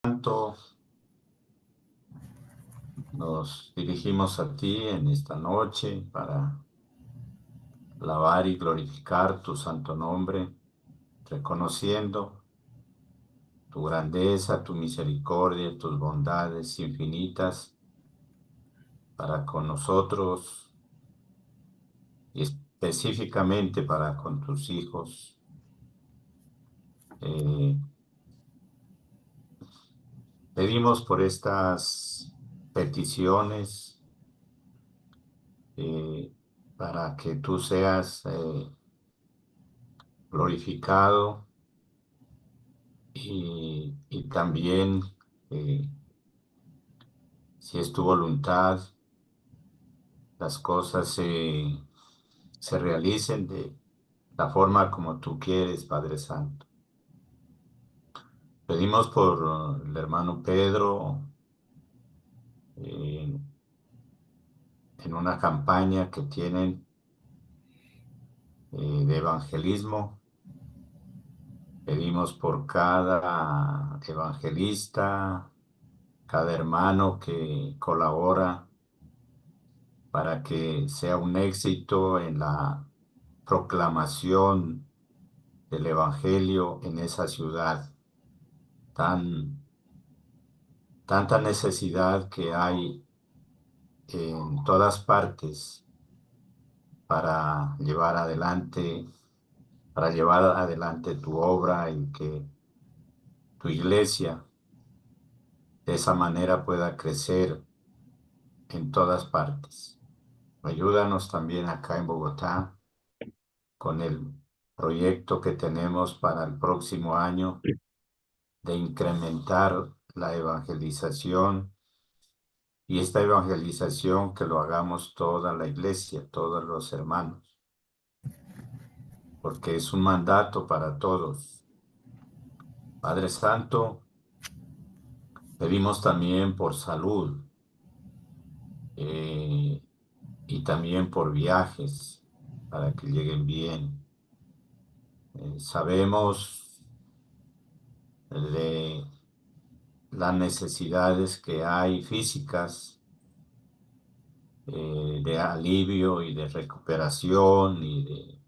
Santo, nos dirigimos a ti en esta noche para alabar y glorificar tu santo nombre, reconociendo tu grandeza, tu misericordia, tus bondades infinitas para con nosotros y específicamente para con tus hijos. Eh, Pedimos por estas peticiones eh, para que tú seas glorificado y también, eh, si es tu voluntad, las cosas se realicen de la forma como tú quieres, Padre Santo. Pedimos por el hermano Pedro eh, en una campaña que tienen de evangelismo. Pedimos por cada evangelista, cada hermano que colabora para que sea un éxito en la proclamación del Evangelio en esa ciudad. Tan, Tanta necesidad que hay en todas partes para para llevar adelante tu obra y que tu iglesia de esa manera pueda crecer en todas partes. Ayúdanos también acá en Bogotá con el proyecto que tenemos para el próximo año de incrementar la evangelización, y esta evangelización que lo hagamos toda la iglesia, todos los hermanos, porque es un mandato para todos. Padre Santo, pedimos también por salud eh, y también por viajes para que lleguen bien. Sabemos de las necesidades que hay físicas, de alivio y de recuperación y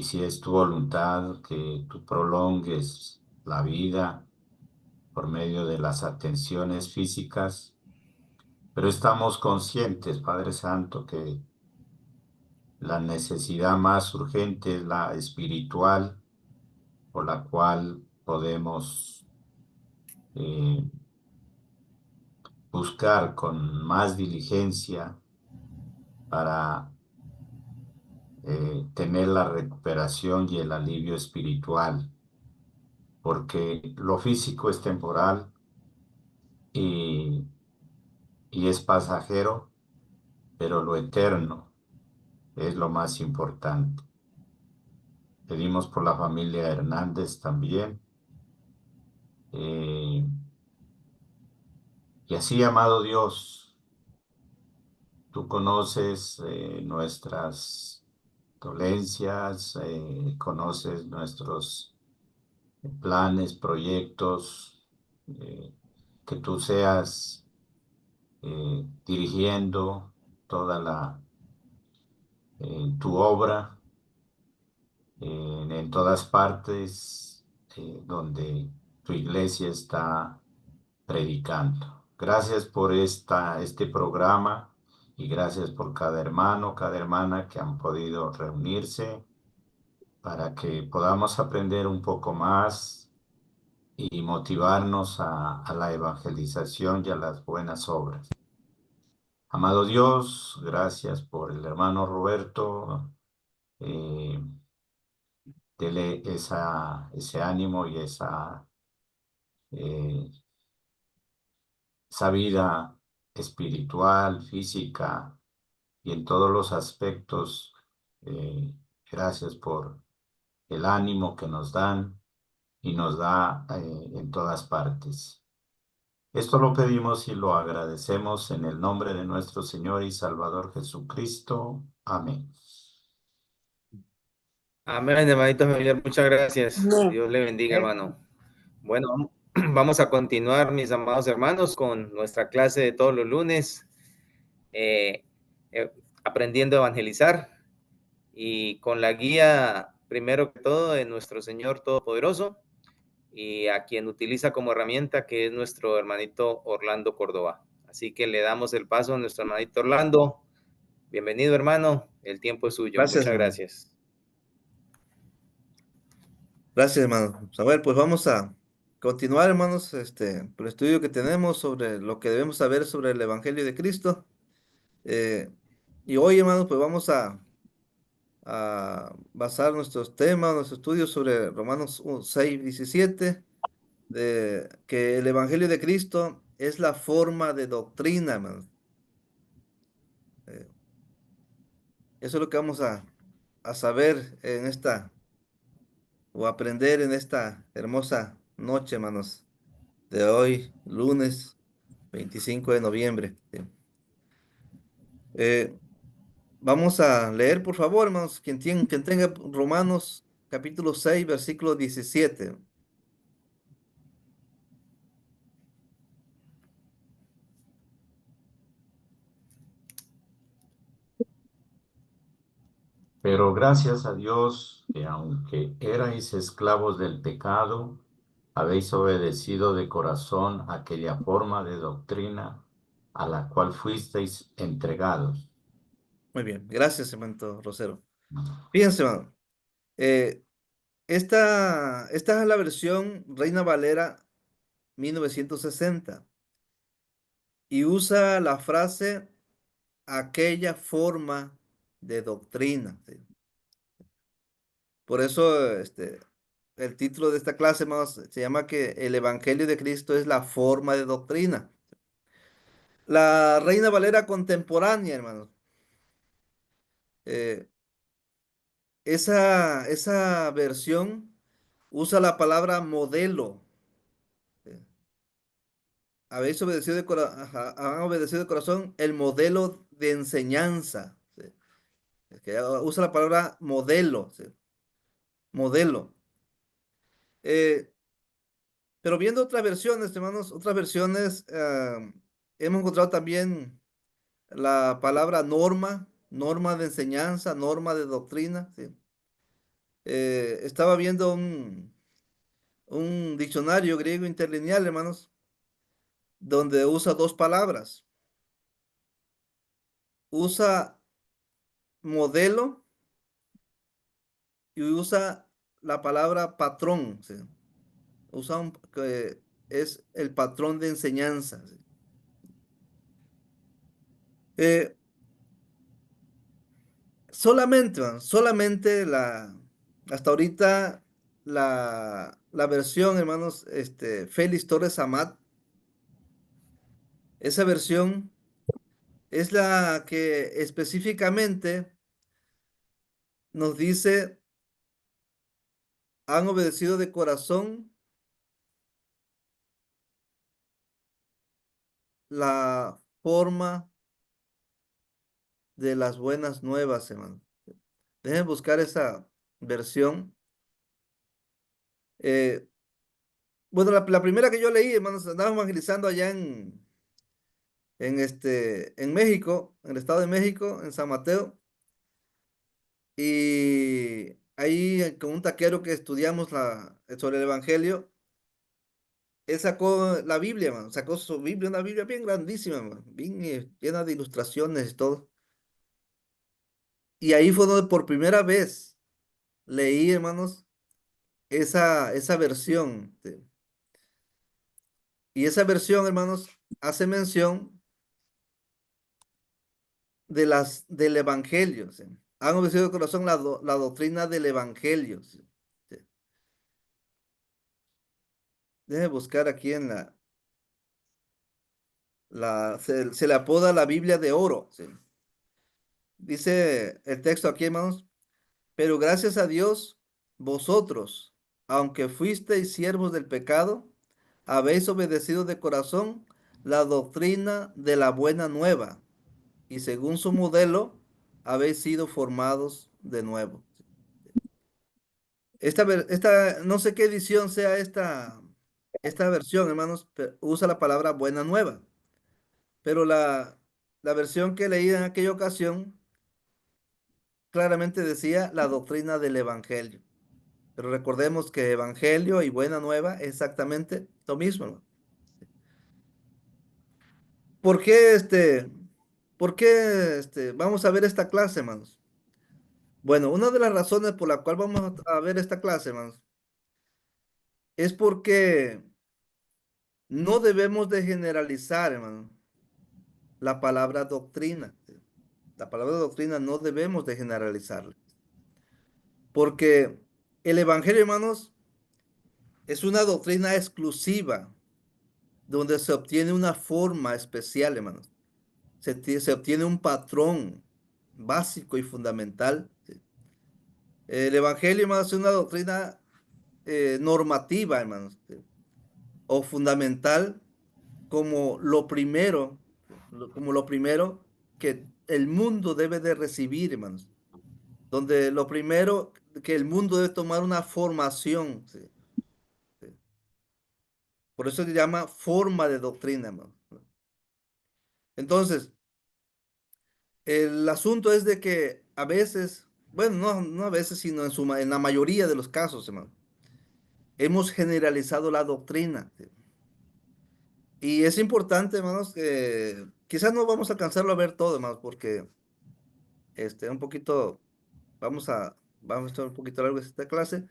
si es tu voluntad que tú prolongues la vida por medio de las atenciones físicas, pero estamos conscientes, Padre Santo, que la necesidad más urgente es la espiritual, por la cual podemos eh, buscar con más diligencia para tener la recuperación y el alivio espiritual, porque lo físico es temporal y, y es pasajero, pero lo eterno es lo más importante. Pedimos por la familia Hernández también. eh, y así, amado Dios, tú conoces nuestras dolencias, conoces nuestros planes, proyectos, que tú seas dirigiendo toda tu obra en todas partes donde tu iglesia está predicando. Gracias por este programa y gracias por cada hermano, cada hermana que han podido reunirse para que podamos aprender un poco más y motivarnos a la evangelización y a las buenas obras. Amado Dios, gracias por el hermano Roberto. eh, Dele ese ánimo y eh, esa vida espiritual, física y en todos los aspectos. eh, Gracias por el ánimo que nos dan y nos da en todas partes. Esto lo pedimos y lo agradecemos en el nombre de nuestro Señor y Salvador Jesucristo. Amén. Amén, hermanito Javier, muchas gracias. Amén. Dios le bendiga, hermano. Bueno, Vamos a continuar, mis amados hermanos, con nuestra clase de todos los lunes, eh, aprendiendo a evangelizar y con la guía, primero que todo, de nuestro Señor Todopoderoso y a quien utiliza como herramienta, que es nuestro hermanito Orlando Córdoba. Así que le damos el paso a nuestro hermanito Orlando. Bienvenido, hermano. El tiempo es suyo. Gracias, Muchas hermano. gracias. Gracias, hermano. A ver, pues vamos a continuar, hermanos, por el estudio que tenemos sobre lo que debemos saber sobre el Evangelio de Cristo. Eh, y hoy, hermanos, pues vamos a basar nuestros temas, nuestros estudios sobre Romanos 6:17, de que el Evangelio de Cristo es la forma de doctrina, hermanos. Eh, Eso es lo que vamos a saber en esta, o aprender en esta hermosa noche, hermanos, de hoy, lunes 25 de noviembre. Sí. Eh, Vamos a leer, por favor, hermanos, quien tenga Romanos capítulo 6 versículo 17. Pero gracias a Dios que aunque erais esclavos del pecado, habéis obedecido de corazón aquella forma de doctrina a la cual fuisteis entregados. Muy bien, gracias, hermano Rosero. Fíjense, hermano, eh, esta es la versión Reina Valera 1960 y usa la frase aquella forma de doctrina. ¿Sí? Por eso, el título de esta clase, hermanos, se llama que el Evangelio de Cristo es la forma de doctrina. La Reina Valera contemporánea, hermanos, eh, esa versión usa la palabra modelo. ¿Sí? Habéis obedecido han obedecido de corazón el modelo de enseñanza. ¿Sí? Es que usa la palabra modelo. ¿Sí? Modelo. Eh, pero viendo otras versiones, hermanos, otras versiones, hemos encontrado también la palabra norma, norma de enseñanza, norma de doctrina. ¿Sí? Estaba viendo un diccionario griego interlineal, hermanos, donde usa dos palabras. Usa modelo y usa la palabra patrón. ¿Sí? Usa que es el patrón de enseñanza. ¿Sí? Eh, solamente hasta ahorita la versión, hermanos, Félix Torres Amat, esa versión es la que específicamente nos dice, han obedecido de corazón la forma de las buenas nuevas, hermano. Dejen buscar esa versión. Eh, bueno, la primera que yo leí, hermanos, andaba evangelizando allá en México, en el estado de México, en San Mateo. Y ahí con un taquero que estudiamos sobre el Evangelio, él sacó la Biblia, hermano, sacó su Biblia, una Biblia bien grandísima, hermano, bien llena de ilustraciones y todo. Y ahí fue donde por primera vez leí, hermanos, esa versión. Y esa versión, hermanos, hace mención del Evangelio. ¿Sí? Han obedecido de corazón la doctrina del Evangelio. ¿Sí? Sí. Déjenme buscar aquí se le apoda la Biblia de oro. ¿Sí? Dice el texto aquí, hermanos, pero gracias a Dios, vosotros, aunque fuisteis siervos del pecado, habéis obedecido de corazón la doctrina de la buena nueva, y según su modelo, habéis sido formados de nuevo. No sé qué edición sea esta, esta versión, hermanos, usa la palabra buena nueva, pero la versión que leí en aquella ocasión claramente decía la doctrina del evangelio. Pero recordemos que evangelio y buena nueva es exactamente lo mismo, hermano. ¿Por qué vamos a ver esta clase, hermanos? Bueno, una de las razones por la cual vamos a ver esta clase, hermanos, es porque no debemos de generalizar, hermano, la palabra doctrina. La palabra doctrina no debemos de generalizarla, porque el evangelio, hermanos, es una doctrina exclusiva donde se obtiene una forma especial, hermanos. Se obtiene un patrón básico y fundamental. ¿Sí? El evangelio, hermanos, es una doctrina normativa, hermanos, ¿sí? O fundamental como lo primero, como lo primero que el mundo debe de recibir, hermanos. Donde lo primero que el mundo debe tomar una formación. ¿Sí? ¿Sí? Por eso se llama forma de doctrina, hermanos. Entonces, el asunto es de que a veces, bueno, no a veces, sino en la mayoría de los casos, hermano, hemos generalizado la doctrina. ¿Sí? Y es importante, hermanos, que quizás no vamos a alcanzarlo a ver todo, hermanos, porque un poquito, vamos a estar un poquito largo esta clase,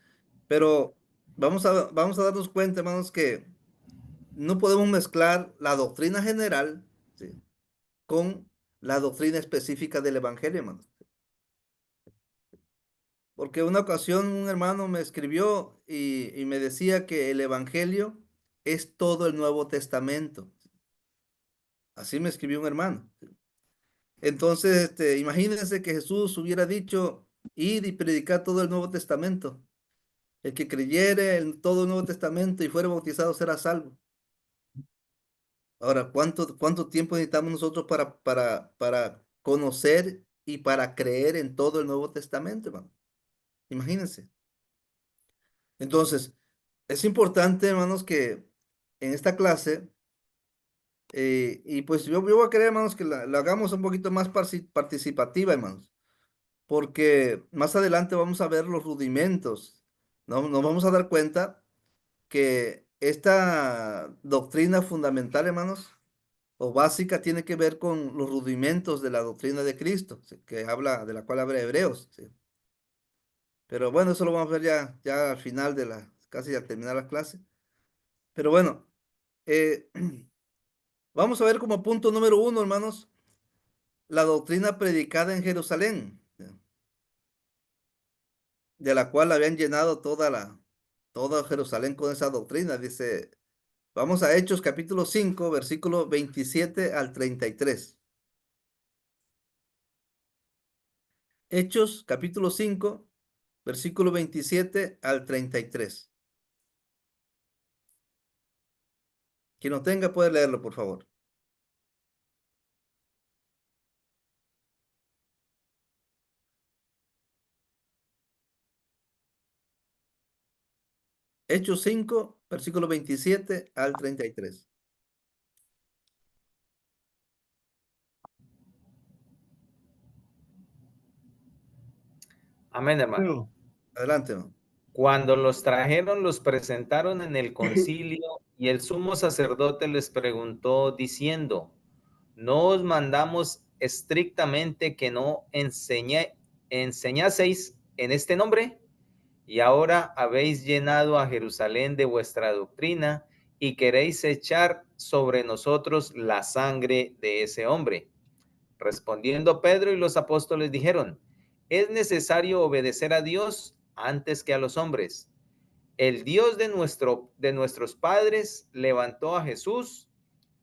pero vamos a darnos cuenta, hermanos, que no podemos mezclar la doctrina general, ¿sí? Con la doctrina específica del evangelio, hermanos. Porque una ocasión un hermano me escribió y me decía que el evangelio es todo el Nuevo Testamento. Así me escribió un hermano. Entonces, imagínense que Jesús hubiera dicho, id y predicad todo el Nuevo Testamento. El que creyere en todo el Nuevo Testamento y fuere bautizado será salvo. Ahora, ¿cuánto tiempo necesitamos nosotros para conocer y para creer en todo el Nuevo Testamento, hermano? Imagínense. Entonces, es importante, hermanos, que en esta clase, y pues yo voy a querer, hermanos, que la hagamos un poquito más participativa, hermanos, porque más adelante vamos a ver los rudimentos, ¿no? Nos vamos a dar cuenta que esta doctrina fundamental, hermanos, o básica, tiene que ver con los rudimentos de la doctrina de Cristo, ¿sí? De la cual habla Hebreos, ¿sí? Pero bueno, eso lo vamos a ver ya al final casi al terminar la clase. Pero bueno, eh, vamos a ver como punto número uno, hermanos, la doctrina predicada en Jerusalén, ¿sí? De la cual habían llenado toda Jerusalén con esa doctrina. Dice, vamos a Hechos capítulo 5 versículo 27 al 33. Hechos capítulo 5 versículo 27 al 33. Quien lo tenga puede leerlo, por favor. Hechos 5 versículo 27 al 33. Amén, hermano. Adelante, hermano. Cuando los trajeron, los presentaron en el concilio y el sumo sacerdote les preguntó diciendo, ¿no os mandamos estrictamente que no enseñaseis en este nombre? Y ahora habéis llenado a Jerusalén de vuestra doctrina y queréis echar sobre nosotros la sangre de ese hombre. Respondiendo Pedro y los apóstoles dijeron, es necesario obedecer a Dios antes que a los hombres. El Dios de nuestros padres levantó a Jesús,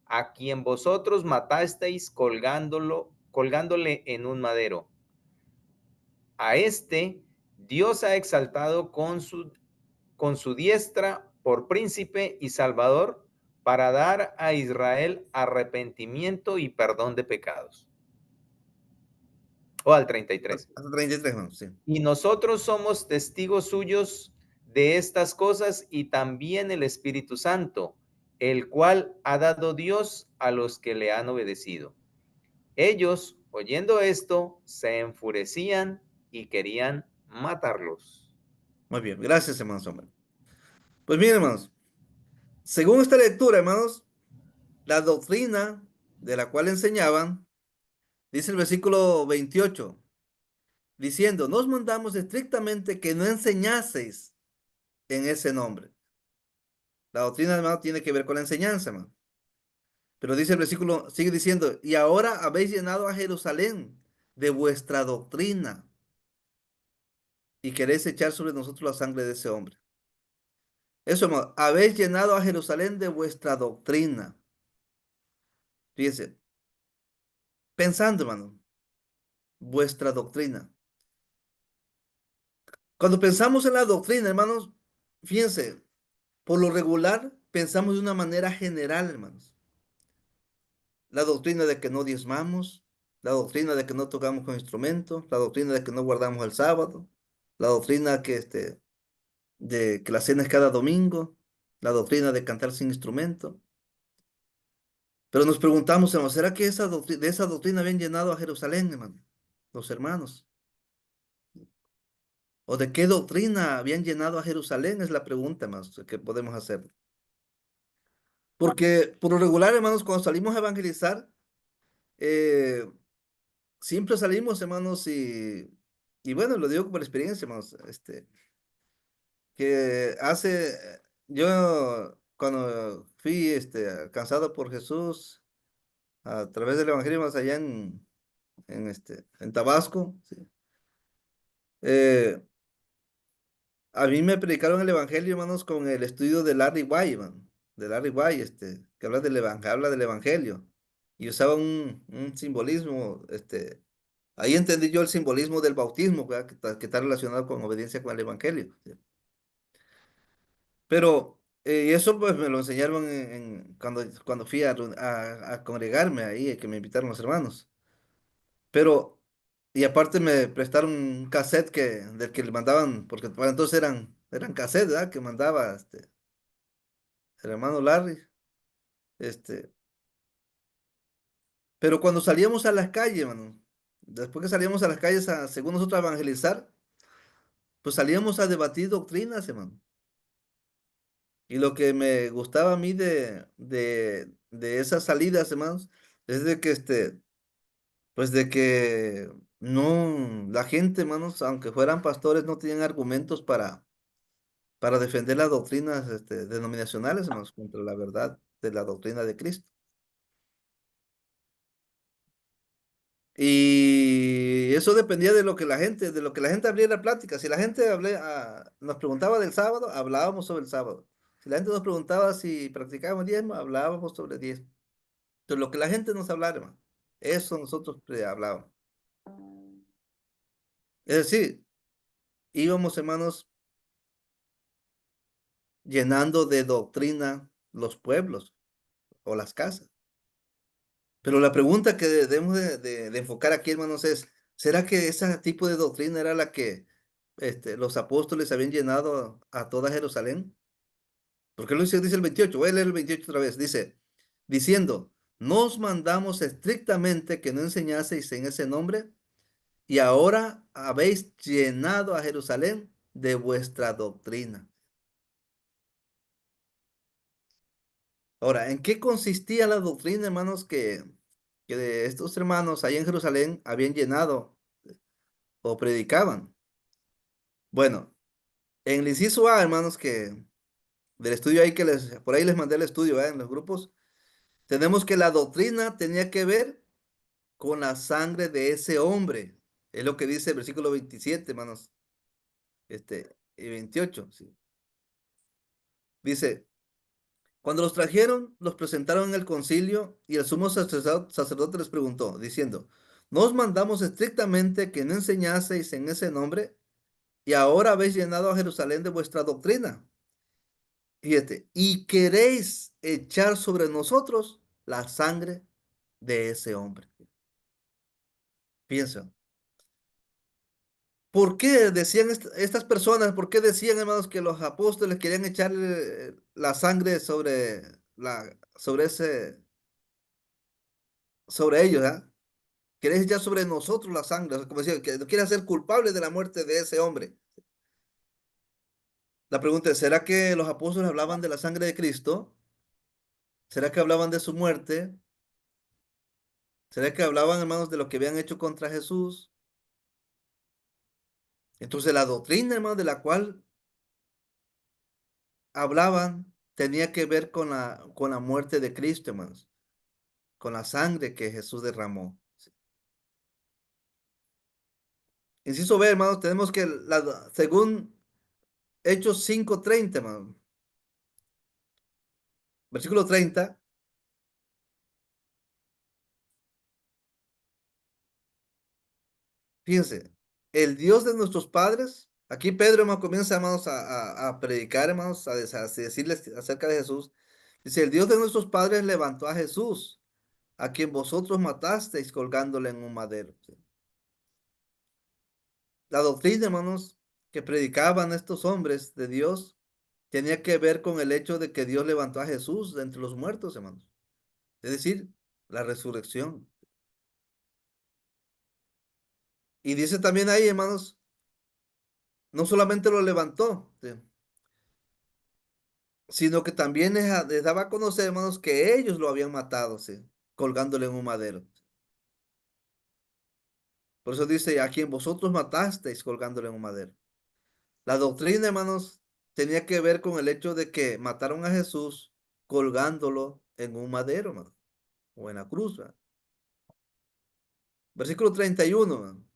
a quien vosotros matasteis colgándole en un madero. A este Dios ha exaltado con su diestra por príncipe y salvador para dar a Israel arrepentimiento y perdón de pecados. O al 33. Hasta 33, hermano, sí. Y nosotros somos testigos suyos de estas cosas y también el Espíritu Santo, el cual ha dado Dios a los que le han obedecido. Ellos, oyendo esto, se enfurecían y querían matarlos. Muy bien, gracias, hermanos. Hombre. Pues miren, hermanos, según esta lectura, hermanos, la doctrina de la cual enseñaban, dice el versículo 28, diciendo, nos mandamos estrictamente que no enseñaseis en ese nombre. La doctrina, hermano, tiene que ver con la enseñanza, hermano. Pero dice el versículo, sigue diciendo, y ahora habéis llenado a Jerusalén de vuestra doctrina y queréis echar sobre nosotros la sangre de ese hombre. Eso, hermano, habéis llenado a Jerusalén de vuestra doctrina. Fíjense, pensando, hermano, vuestra doctrina. Cuando pensamos en la doctrina, hermanos, fíjense, por lo regular pensamos de una manera general, hermanos. La doctrina de que no diezmamos, la doctrina de que no tocamos con instrumentos, la doctrina de que no guardamos el sábado, la doctrina de que la cena es cada domingo, la doctrina de cantar sin instrumento. Pero nos preguntamos, hermano, ¿será que de esa doctrina habían llenado a Jerusalén, hermano? Los hermanos. ¿O de qué doctrina habían llenado a Jerusalén? Es la pregunta más que podemos hacer. Porque por lo regular, hermanos, cuando salimos a evangelizar, eh, siempre salimos, hermanos, y bueno, lo digo por experiencia, hermanos, que yo cuando fui alcanzado por Jesús a través del Evangelio más allá en Tabasco, ¿sí? Eh, a mí me predicaron el Evangelio, hermanos, con el estudio de Larry White, de Larry White, que habla del Evangelio, y usaba un simbolismo, ahí entendí yo el simbolismo del bautismo, ¿verdad? Que está relacionado con obediencia con el Evangelio, ¿sí? Pero y eso pues me lo enseñaron cuando fui a congregarme ahí, que me invitaron los hermanos. Pero, y aparte me prestaron un cassette del que le mandaban, porque para entonces eran cassettes, ¿verdad? Que mandaba el hermano Larry. Este, pero cuando salíamos a las calles, mano, después que salíamos a las calles, según nosotros, a evangelizar, pues salíamos a debatir doctrinas, hermano. Y lo que me gustaba a mí de esas salidas, hermanos, es de que pues de que no, la gente, hermanos, aunque fueran pastores, no tenían argumentos para defender las doctrinas denominacionales, hermanos, contra la verdad de la doctrina de Cristo. Y eso dependía de lo que la gente abriera la plática. Si la gente nos preguntaba del sábado, hablábamos sobre el sábado. Si la gente nos preguntaba si practicábamos diezmo, hablábamos sobre diezmo. Entonces, lo que la gente nos hablara, hermano, eso nosotros hablábamos. Es decir, íbamos, hermanos, llenando de doctrina los pueblos o las casas. Pero la pregunta que debemos de enfocar aquí, hermanos, es, ¿será que ese tipo de doctrina era la que los apóstoles habían llenado a toda Jerusalén? Porque lo dice el 28, voy a leer el 28 otra vez, dice, diciendo, nos mandamos estrictamente que no enseñaseis en ese nombre, y ahora habéis llenado a Jerusalén de vuestra doctrina. Ahora, ¿en qué consistía la doctrina, hermanos, que de estos hermanos ahí en Jerusalén habían llenado o predicaban? Bueno, en el inciso A, hermanos, que del estudio ahí por ahí les mandé el estudio, en los grupos, tenemos que la doctrina tenía que ver con la sangre de ese hombre. Es lo que dice el versículo 27, hermanos, y 28, sí. Dice, cuando los trajeron, los presentaron en el concilio y el sumo sacerdote les preguntó, diciendo, nos mandamos estrictamente que no enseñaseis en ese nombre y ahora habéis llenado a Jerusalén de vuestra doctrina. Fíjate, y queréis echar sobre nosotros la sangre de ese hombre. Piensa, ¿Por qué decían estas personas, por qué decían, hermanos, que los apóstoles querían echarle la sangre sobre ellos, ¿ah? Quieren echar sobre nosotros la sangre, o sea, como decía, que nos quieren hacer culpables de la muerte de ese hombre. La pregunta es, ¿será que los apóstoles hablaban de la sangre de Cristo? ¿Será que hablaban de su muerte? ¿Será que hablaban, hermanos, de lo que habían hecho contra Jesús? Entonces la doctrina, hermanos, de la cual hablaban tenía que ver con la muerte de Cristo, hermanos, con la sangre que Jesús derramó. Inciso B, hermanos, tenemos que, según Hechos 5:30, hermanos, versículo 30, fíjense, el Dios de nuestros padres, aquí Pedro, hermano, comienza, hermanos, a predicar, hermanos, a decirles acerca de Jesús. Dice, el Dios de nuestros padres levantó a Jesús, a quien vosotros matasteis colgándole en un madero. ¿Sí? La doctrina, hermanos, que predicaban estos hombres de Dios tenía que ver con el hecho de que Dios levantó a Jesús de entre los muertos, hermanos. Es decir, la resurrección. Y dice también ahí, hermanos, no solamente lo levantó, ¿sí? Sino que también les daba a conocer, hermanos, que ellos lo habían matado, ¿sí? Colgándole en un madero. Por eso dice, a quien vosotros matasteis colgándole en un madero. La doctrina, hermanos, tenía que ver con el hecho de que mataron a Jesús colgándolo en un madero, hermano, o en la cruz, ¿verdad? Versículo 31, hermano,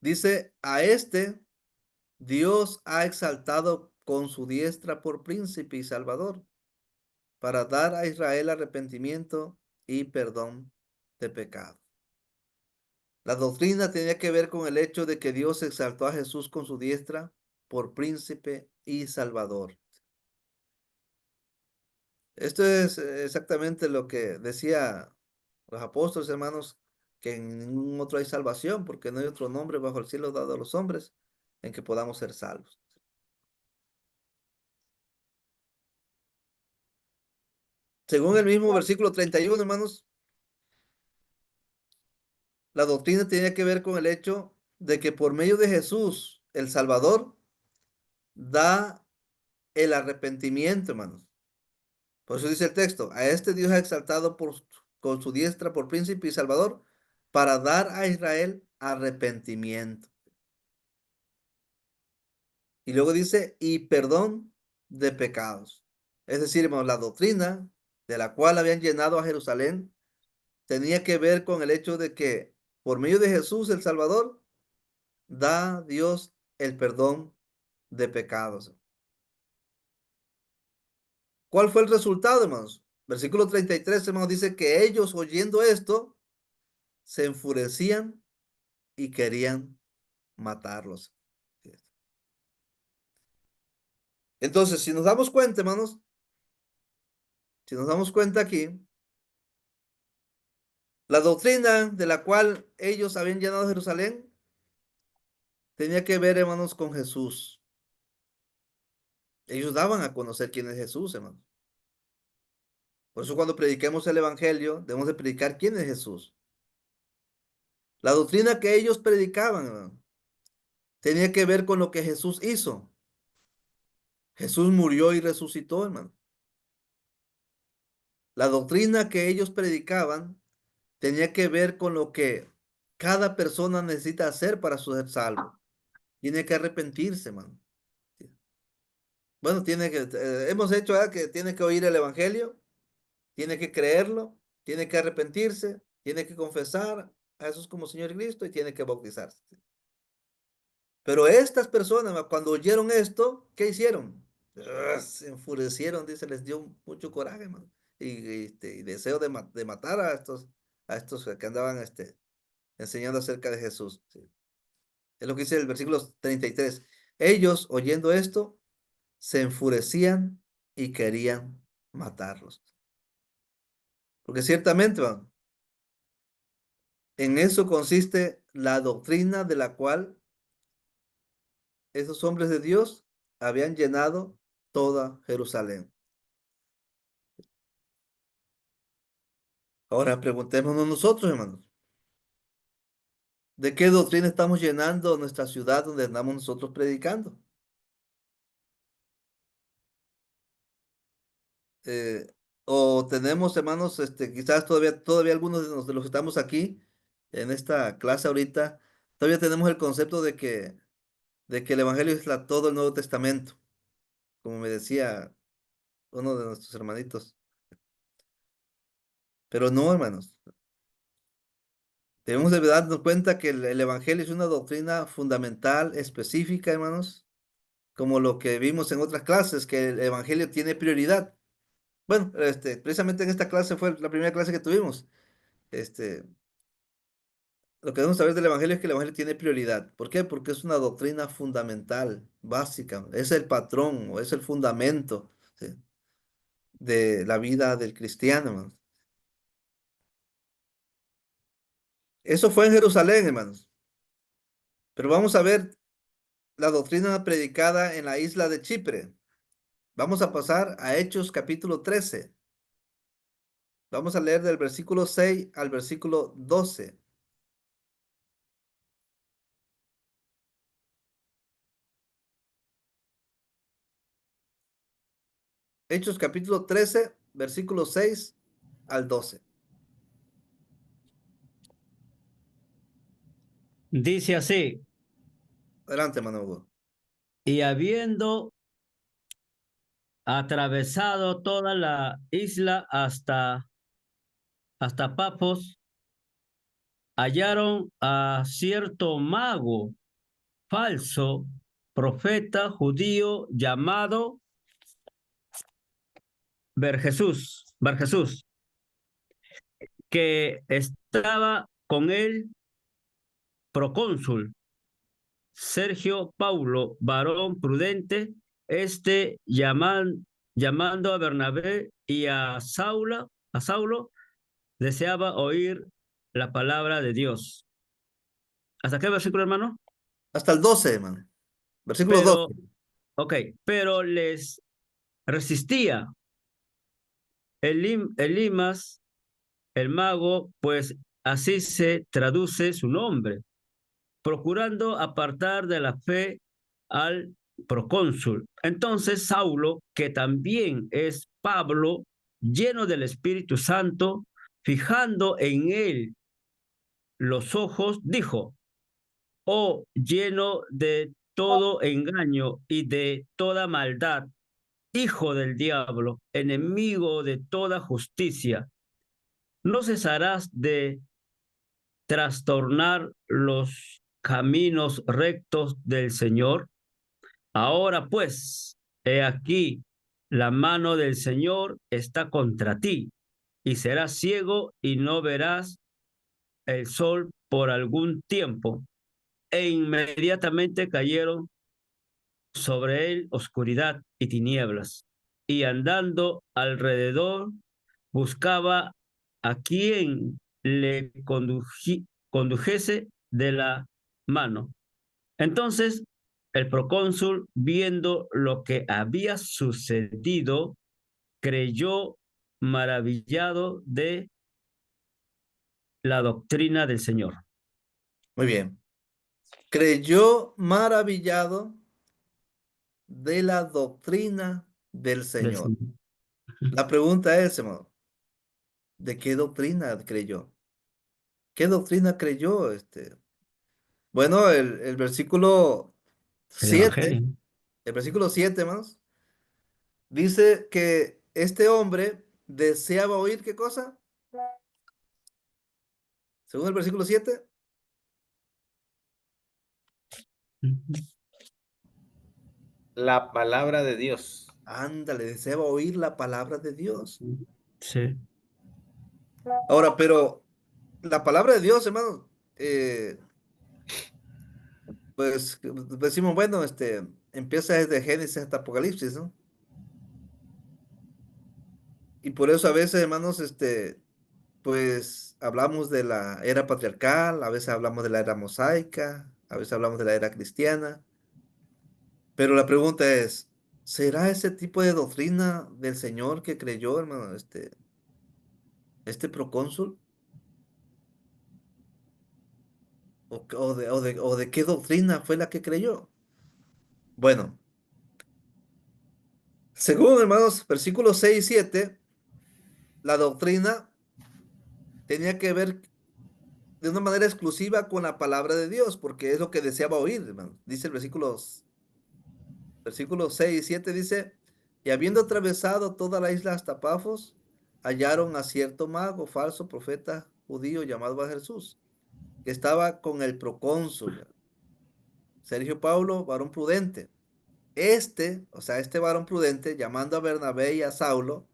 dice, a este Dios ha exaltado con su diestra por príncipe y salvador, para dar a Israel arrepentimiento y perdón de pecado. La doctrina tenía que ver con el hecho de que Dios exaltó a Jesús con su diestra por príncipe y salvador. Esto es exactamente lo que decía los apóstoles, hermanos, que en ningún otro hay salvación, porque no hay otro nombre bajo el cielo dado a los hombres en que podamos ser salvos. Según el mismo versículo 31, hermanos, la doctrina tenía que ver con el hecho de que por medio de Jesús, el Salvador, da el arrepentimiento, hermanos. Por eso dice el texto, a este Dios ha exaltado con su diestra por príncipe y salvador para dar a Israel arrepentimiento. Y luego dice, y perdón de pecados. Es decir, hermanos, la doctrina de la cual habían llenado a Jerusalén tenía que ver con el hecho de que por medio de Jesús el Salvador da Dios el perdón de pecados. ¿Cuál fue el resultado, hermanos? Versículo 33, hermanos, dice que ellos oyendo esto se enfurecían y querían matarlos. Entonces, si nos damos cuenta, hermanos, si nos damos cuenta aquí, la doctrina de la cual ellos habían llenado Jerusalén tenía que ver, hermanos, con Jesús. Ellos daban a conocer quién es Jesús, hermanos. Por eso cuando prediquemos el Evangelio, debemos de predicar quién es Jesús. La doctrina que ellos predicaban, hermanos, tenía que ver con lo que Jesús hizo. Jesús murió y resucitó, hermano. La doctrina que ellos predicaban tenía que ver con lo que cada persona necesita hacer para ser salvo. Tiene que arrepentirse, hermano. Bueno, hemos hecho que tiene que oír el evangelio, tiene que creerlo, tiene que arrepentirse, tiene que confesar a Jesús como Señor y Cristo y tiene que bautizarse. Pero estas personas, cuando oyeron esto, ¿qué hicieron? Se enfurecieron, dice, les dio mucho coraje, hermano. Y deseo de matar a estos que andaban enseñando acerca de Jesús. ¿Sí? Es lo que dice el versículo 33. Ellos, oyendo esto, se enfurecían y querían matarlos. Porque ciertamente, En eso consiste la doctrina de la cual esos hombres de Dios habían llenado toda Jerusalén. Ahora preguntémonos nosotros, hermanos, ¿de qué doctrina estamos llenando nuestra ciudad donde andamos nosotros predicando? Eh, o tenemos, hermanos, quizás todavía algunos de los que estamos aquí en esta clase ahorita, todavía tenemos el concepto de que el Evangelio es todo el Nuevo Testamento, como me decía uno de nuestros hermanitos. Pero no, hermanos. Debemos de darnos cuenta que el Evangelio es una doctrina fundamental, específica, hermanos, como lo que vimos en otras clases, que el Evangelio tiene prioridad. Bueno, precisamente en esta clase fue la primera clase que tuvimos. Este, lo que debemos saber del Evangelio es que el Evangelio tiene prioridad. ¿Por qué? Porque es una doctrina fundamental, básica. Es el patrón o es el fundamento, ¿sí?, de la vida del cristiano, hermanos. Eso fue en Jerusalén, hermanos. Pero vamos a ver la doctrina predicada en la isla de Chipre. Vamos a pasar a Hechos capítulo 13. Vamos a leer del versículo 6 al versículo 12. Hechos capítulo 13, versículo 6 al 12. Dice así, Adelante, hermano Hugo. y habiendo atravesado toda la isla hasta Pafos, hallaron a cierto mago falso, profeta judío llamado Barjesús, que estaba con el procónsul Sergio Paulo, varón prudente, llamando a Bernabé y a Saulo, deseaba oír la palabra de Dios. ¿Hasta qué versículo, hermano? Hasta el 12, hermano. Versículo Pero, 12. ok, pero les resistía Elimas, el mago, pues así se traduce su nombre, procurando apartar de la fe al procónsul. Entonces Saulo, que también es Pablo, lleno del Espíritu Santo, fijando en él los ojos, dijo: oh, lleno de todo engaño y de toda maldad, hijo del diablo, enemigo de toda justicia, ¿no cesarás de trastornar los caminos rectos del Señor? Ahora pues, he aquí, la mano del Señor está contra ti, y serás ciego y no verás el sol por algún tiempo. E inmediatamente cayeron sobre él oscuridad y tinieblas, y andando alrededor buscaba a quien le condujese de la mano. Entonces el procónsul, viendo lo que había sucedido, creyó, maravillado de la doctrina del Señor. Muy bien. Creyó maravillado de la doctrina del Del Señor. Señor. La pregunta es, hermano, ¿de qué doctrina creyó? ¿Qué doctrina creyó? Bueno, el versículo El 7, Evangelio. el versículo 7, hermanos, dice que este hombre deseaba oír ¿qué cosa? Según el versículo 7, La palabra de Dios. ándale, deseaba oír la palabra de Dios. Sí. Ahora, pero la palabra de Dios, hermanos, pues decimos, bueno, empieza desde Génesis hasta Apocalipsis, ¿no? Y por eso a veces, hermanos, pues hablamos de la era patriarcal, a veces hablamos de la era mosaica, a veces hablamos de la era cristiana, pero la pregunta es, ¿será ese tipo de doctrina del Señor que creyó, hermano, este procónsul? ¿O de qué doctrina fue la que creyó? Bueno, según, hermanos, versículos 6 y 7, la doctrina tenía que ver de una manera exclusiva con la palabra de Dios, porque es lo que deseaba oír, hermano. Dice el versículo 6 y 7 dice, y habiendo atravesado toda la isla hasta Pafos, hallaron a cierto mago, falso profeta judío llamado Bar Jesús, que estaba con el procónsul, Sergio Paulo, varón prudente. O sea, este varón prudente, llamando a Bernabé y a Saulo,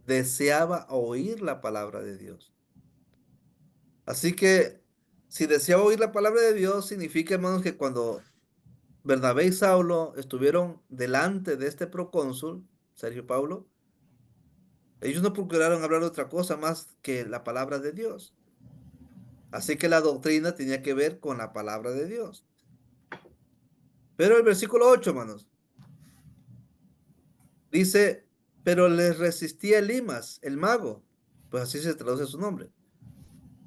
deseaba oír la palabra de Dios. Así que, si deseaba oír la palabra de Dios, significa, hermanos, que cuando Bernabé y Saulo estuvieron delante de este procónsul, Sergio Paulo, ellos no procuraron hablar de otra cosa más que la palabra de Dios. Así que la doctrina tenía que ver con la palabra de Dios. Pero el versículo 8, hermanos, dice, pero les resistía Elimas, el mago, pues así se traduce su nombre,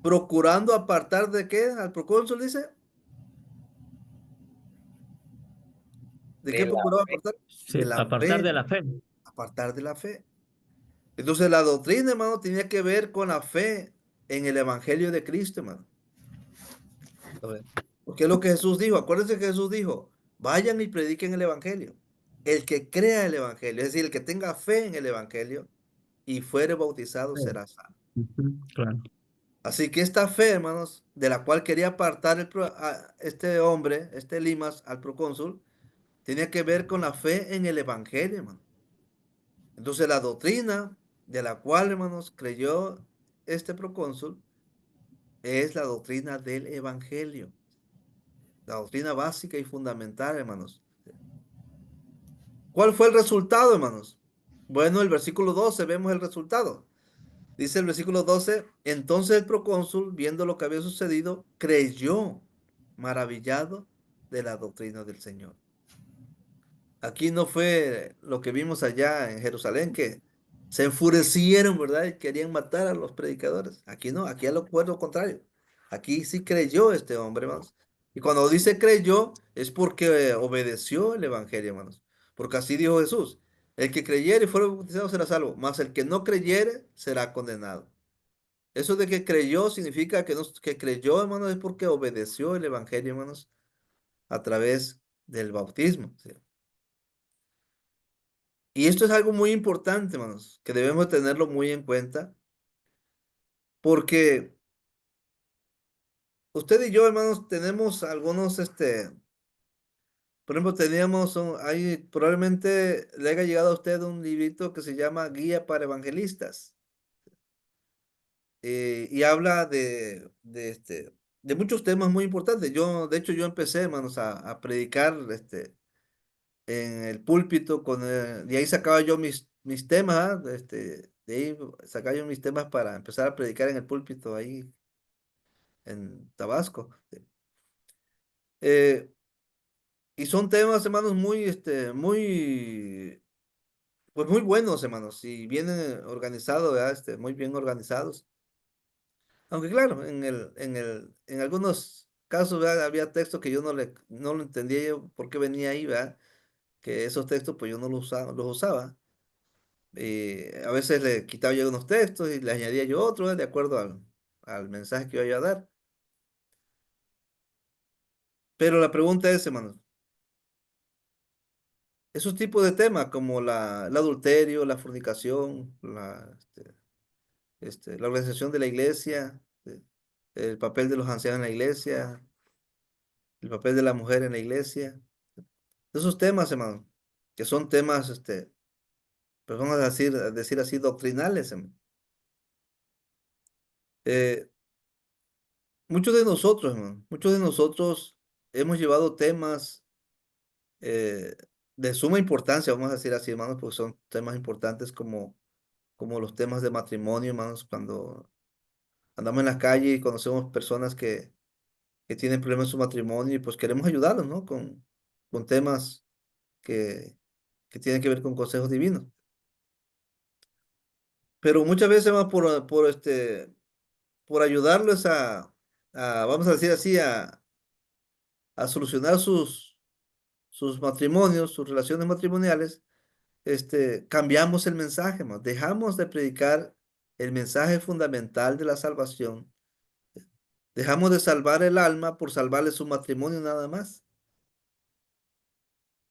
procurando apartar de qué al procónsul, dice, ¿de qué De la procuraba fe. apartar? De Sí, la apartar fe, de la fe. apartar de la fe. Entonces la doctrina, hermano, tenía que ver con la fe en el Evangelio de Cristo, hermano. A ver, porque es lo que Jesús dijo. Acuérdense que Jesús dijo, vayan y prediquen el Evangelio. El que crea el Evangelio, es decir, el que tenga fe en el Evangelio y fuere bautizado Sí. será salvo. Ujú, claro. Así que esta fe, hermanos, de la cual quería apartar a este hombre, este Limas, al procónsul, tenía que ver con la fe en el Evangelio, hermano. Entonces la doctrina de la cual, hermanos, creyó este procónsul es la doctrina del Evangelio, la doctrina básica y fundamental, hermanos. ¿Cuál fue el resultado, hermanos? Bueno, el versículo 12 vemos el resultado. Dice el versículo 12, entonces el procónsul, viendo lo que había sucedido, creyó, maravillado de la doctrina del Señor. Aquí no fue lo que vimos allá en Jerusalén, que se enfurecieron, ¿verdad? Y querían matar a los predicadores. Aquí no, aquí fue lo contrario. Aquí sí creyó este hombre, hermanos. Y cuando dice creyó, es porque obedeció el evangelio, hermanos. Porque así dijo Jesús: el que creyere y fuere bautizado será salvo, mas el que no creyere será condenado. Eso de que creyó significa que, no, que creyó, hermanos, es porque obedeció el evangelio, hermanos, a través del bautismo. ¿Sí? Y esto es algo muy importante, hermanos, que debemos tenerlo muy en cuenta, porque usted y yo, hermanos, tenemos algunos, por ejemplo, ahí probablemente le haya llegado a usted un librito que se llama Guía para Evangelistas, y habla de muchos temas muy importantes. De hecho, yo empecé, hermanos, a predicar, en el púlpito y ahí sacaba yo mis temas, de ahí sacaba yo mis temas para empezar a predicar en el púlpito ahí en Tabasco. Eh, y son temas, hermanos, pues muy buenos, hermanos, y vienen organizados, ¿verdad? Muy bien organizados. Aunque claro, en algunos casos, ¿verdad? Había textos que yo no lo entendía yo por qué venía ahí, ¿verdad? Que esos textos pues yo no los usaba. A veces le quitaba yo unos textos y le añadía yo otros, de acuerdo al mensaje que yo iba a dar. Pero la pregunta es, hermanos, esos tipos de temas como el adulterio, la fornicación, la organización de la iglesia, el papel de los ancianos en la iglesia, el papel de la mujer en la iglesia, esos temas, hermanos, que son temas, pues vamos a decir así, doctrinales, hermano. Eh, muchos de nosotros hemos llevado temas eh, de suma importancia, vamos a decir así, hermanos, porque son temas importantes como los temas de matrimonio, hermanos, cuando andamos en la calle y conocemos personas que tienen problemas en su matrimonio y pues queremos ayudarlos, ¿no? Con temas que, que tienen que ver con consejos divinos. Pero muchas veces más por ayudarlos vamos a decir así, a solucionar sus matrimonios, sus relaciones matrimoniales, cambiamos el mensaje, más. Dejamos de predicar el mensaje fundamental de la salvación. Dejamos de salvar el alma por salvarle su matrimonio nada más.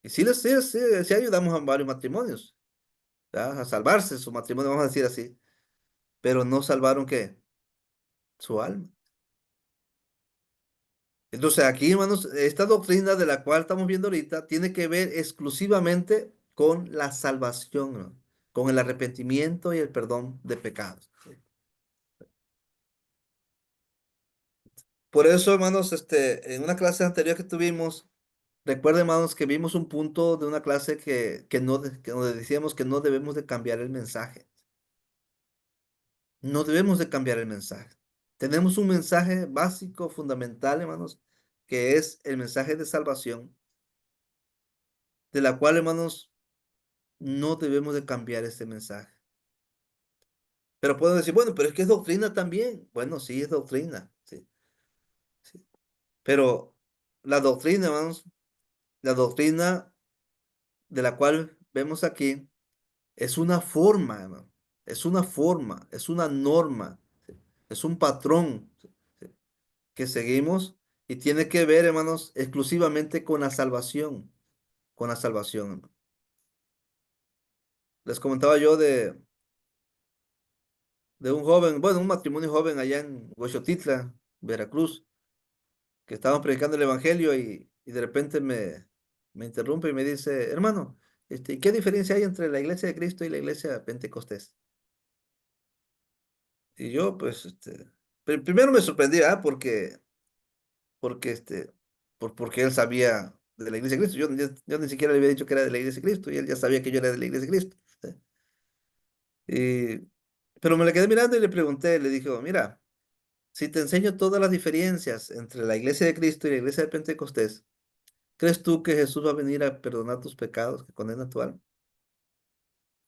Y sí ayudamos a varios matrimonios, ¿verdad? A salvarse su matrimonio, vamos a decir así, pero no salvaron ¿qué? Su alma. Entonces aquí, hermanos, esta doctrina de la cual estamos viendo ahorita tiene que ver exclusivamente con la salvación, ¿no? Con el arrepentimiento y el perdón de pecados. Por eso, hermanos, en una clase anterior que tuvimos, recuerden, hermanos, que vimos un punto de una clase que donde decíamos que no debemos de cambiar el mensaje. No debemos de cambiar el mensaje. Tenemos un mensaje básico, fundamental, hermanos, que es el mensaje de salvación, de la cual, hermanos, no debemos de cambiar este mensaje. Pero puedo decir, bueno, pero es que es doctrina también. Bueno, sí, es doctrina, sí, sí. Pero la doctrina, hermanos, la doctrina de la cual vemos aquí es una forma, hermano. Es una forma, es una norma, ¿sí? Es un patrón, ¿sí? ¿Sí? Que seguimos y tiene que ver, hermanos, exclusivamente con la salvación, con la salvación, hermano. Les comentaba yo de un joven, bueno, un matrimonio joven allá en Huexotitla, Veracruz, que estaban predicando el evangelio y de repente me interrumpe y me dice, hermano, ¿qué diferencia hay entre la iglesia de Cristo y la iglesia Pentecostés? Y yo, pues, primero me sorprendí, porque, porque él sabía de la iglesia de Cristo. Yo ni siquiera le había dicho que era de la iglesia de Cristo y él ya sabía que yo era de la iglesia de Cristo. ¿Sí? Y, pero me le quedé mirando y le pregunté, le dije, mira, si te enseño todas las diferencias entre la iglesia de Cristo y la iglesia de Pentecostés, ¿crees tú que Jesús va a venir a perdonar tus pecados que condena tu alma?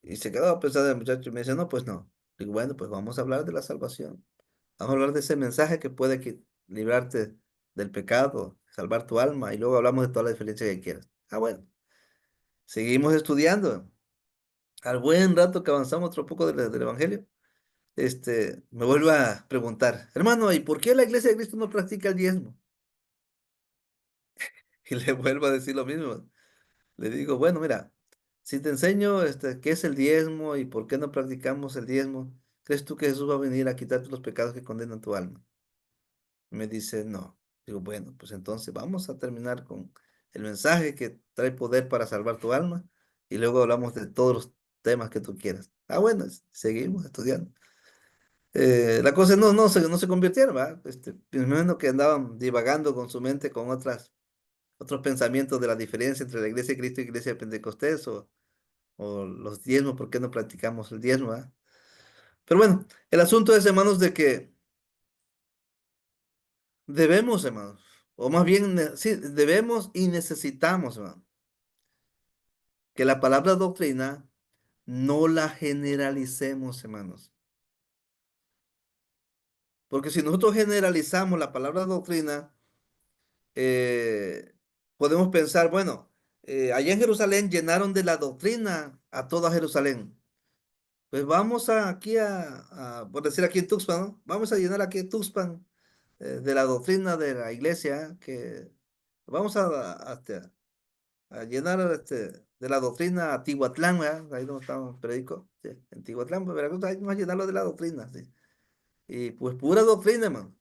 Y se quedó pensando el muchacho y me dice, no, pues no. Digo, bueno, pues vamos a hablar de la salvación. Vamos a hablar de ese mensaje que puede librarte del pecado, salvar tu alma, y luego hablamos de toda la diferencia que quieras. Ah, bueno, seguimos estudiando. Al buen rato que avanzamos otro poco del Evangelio, me vuelvo a preguntar, hermano, ¿y por qué la iglesia de Cristo no practica el diezmo? Y le vuelvo a decir lo mismo. Le digo, bueno, mira, si te enseño qué es el diezmo y por qué no practicamos el diezmo, ¿crees tú que Jesús va a venir a quitarte los pecados que condenan tu alma? Me dice, no. Digo, bueno, pues entonces vamos a terminar con el mensaje que trae poder para salvar tu alma y luego hablamos de todos los temas que tú quieras. Ah, bueno, seguimos estudiando. La cosa no se convirtieron, ¿verdad? Primero que andaban divagando con su mente con otros pensamientos de la diferencia entre la iglesia de Cristo y la iglesia de Pentecostés o los diezmos, ¿por qué no practicamos el diezmo, verdad? Pero bueno, el asunto es, hermanos, de que debemos, hermanos, o más bien, sí, debemos y necesitamos, hermano, que la palabra doctrina no la generalicemos, hermanos. Porque si nosotros generalizamos la palabra doctrina, podemos pensar, bueno, allá en Jerusalén llenaron de la doctrina a toda Jerusalén. Pues vamos por decir aquí en Tuxpan, ¿no? Vamos a llenar aquí en Tuxpan de la doctrina de la iglesia, que vamos a llenar de la doctrina a Tihuatlán, ¿verdad? Ahí donde estamos, predico, sí, en Tihuatlán, pues, Veracruz, ahí vamos a llenarlo de la doctrina, sí. Y pues pura doctrina, hermano.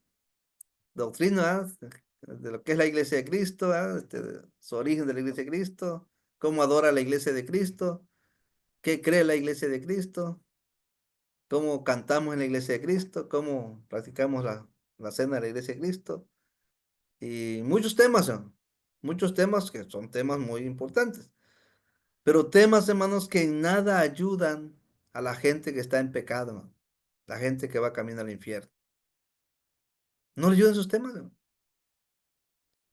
Doctrina, ¿verdad? De lo que es la iglesia de Cristo, ¿verdad? Su origen de la iglesia de Cristo, cómo adora la iglesia de Cristo, qué cree la iglesia de Cristo, cómo cantamos en la iglesia de Cristo, cómo practicamos la cena de la iglesia de Cristo, y muchos temas, ¿no? Muchos temas que son temas muy importantes. Pero temas, hermanos, que en nada ayudan a la gente que está en pecado, hermano. La gente que va camino al infierno. No le ayuden sus temas, hermano.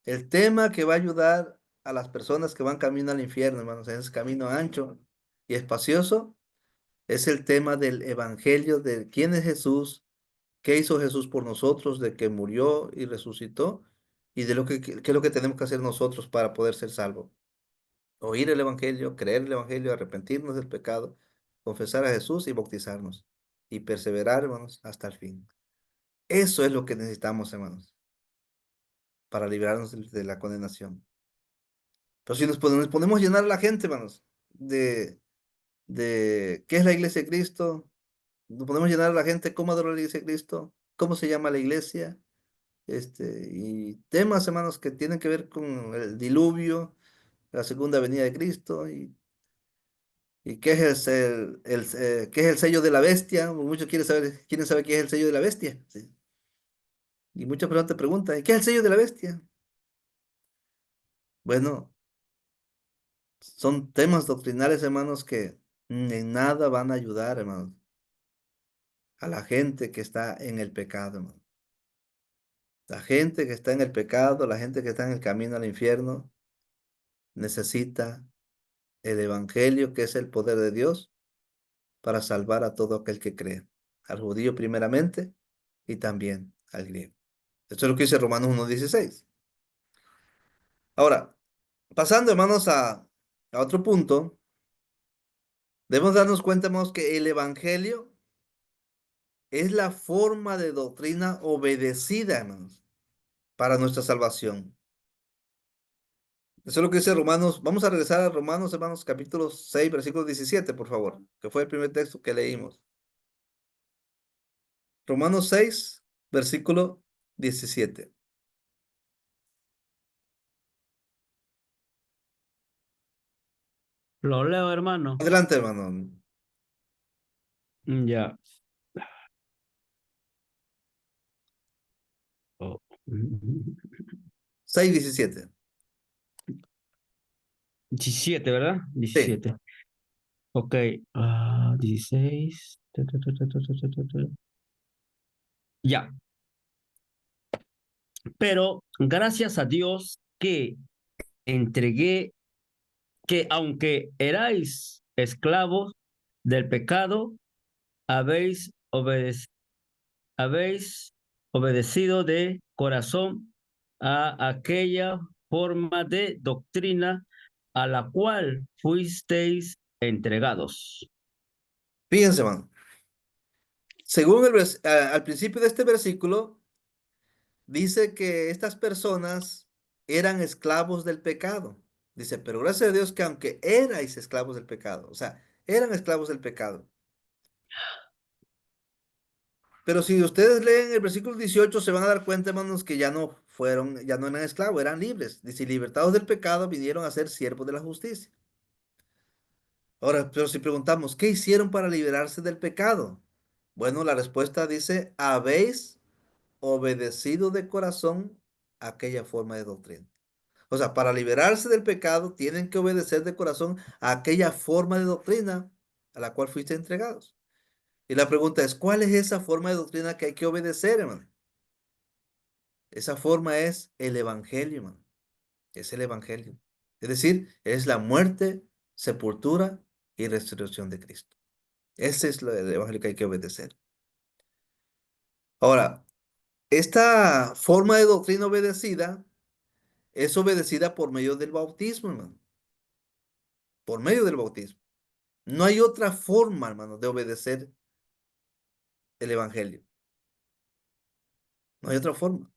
El tema que va a ayudar a las personas que van camino al infierno, hermanos, en ese camino ancho y espacioso, es el tema del evangelio, de quién es Jesús, qué hizo Jesús por nosotros, de que murió y resucitó, y de qué es lo que tenemos que hacer nosotros para poder ser salvos. Oír el evangelio, creer el evangelio, arrepentirnos del pecado, confesar a Jesús y bautizarnos, y perseverar, hermanos, hasta el fin. Eso es lo que necesitamos, hermanos, para librarnos de la condenación. Pero si nos ponemos a llenar a la gente, hermanos, de qué es la iglesia de Cristo, nos podemos llenar a la gente cómo adorar la iglesia de Cristo, cómo se llama la iglesia, y temas, hermanos, que tienen que ver con el diluvio, la segunda venida de Cristo, y qué es qué es el sello de la bestia. Muchos quieren saber qué es el sello de la bestia. ¿Sí? Y muchas personas te preguntan, ¿y qué es el sello de la bestia? Bueno, son temas doctrinales, hermanos, que en nada van a ayudar, hermanos, a la gente que está en el pecado, hermano. La gente que está en el pecado, la gente que está en el camino al infierno, necesita el evangelio, que es el poder de Dios, para salvar a todo aquel que cree, al judío primeramente y también al griego. Esto es lo que dice Romanos 1:16. Ahora, pasando, hermanos, a otro punto, debemos darnos cuenta, hermanos, que el evangelio es la forma de doctrina obedecida, hermanos, para nuestra salvación. Eso es lo que dice Romanos. Vamos a regresar a Romanos, hermanos, capítulo 6, versículo 17, por favor, que fue el primer texto que leímos. Romanos 6, versículo 17. Lo leo, hermano. Adelante, hermano. Ya. Oh. 6:17. 17, ¿verdad? Sí. 17. Ok. 16. Ya. Pero gracias a Dios que entregué, que aunque erais esclavos del pecado, habéis, habéis obedecido de corazón a aquella forma de doctrina a la cual fuisteis entregados. Fíjense, hermano. Según al principio de este versículo, dice que estas personas eran esclavos del pecado. Dice, pero gracias a Dios que aunque erais esclavos del pecado, o sea, eran esclavos del pecado. Pero si ustedes leen el versículo 18, se van a dar cuenta, hermanos, que ya no eran esclavos, eran libres. Dice, libertados del pecado, vinieron a ser siervos de la justicia. Ahora, pero si preguntamos, ¿qué hicieron para liberarse del pecado? Bueno, la respuesta dice, habéis obedecido de corazón aquella forma de doctrina. O sea, para liberarse del pecado, tienen que obedecer de corazón a aquella forma de doctrina a la cual fuiste entregados. Y la pregunta es, ¿cuál es esa forma de doctrina que hay que obedecer, hermano? Esa forma es el evangelio, hermano. Es el evangelio. Es decir, es la muerte, sepultura y resurrección de Cristo. Ese es el evangelio que hay que obedecer. Ahora, esta forma de doctrina obedecida es obedecida por medio del bautismo, hermano. Por medio del bautismo. No hay otra forma, hermano, de obedecer el evangelio. No hay otra forma.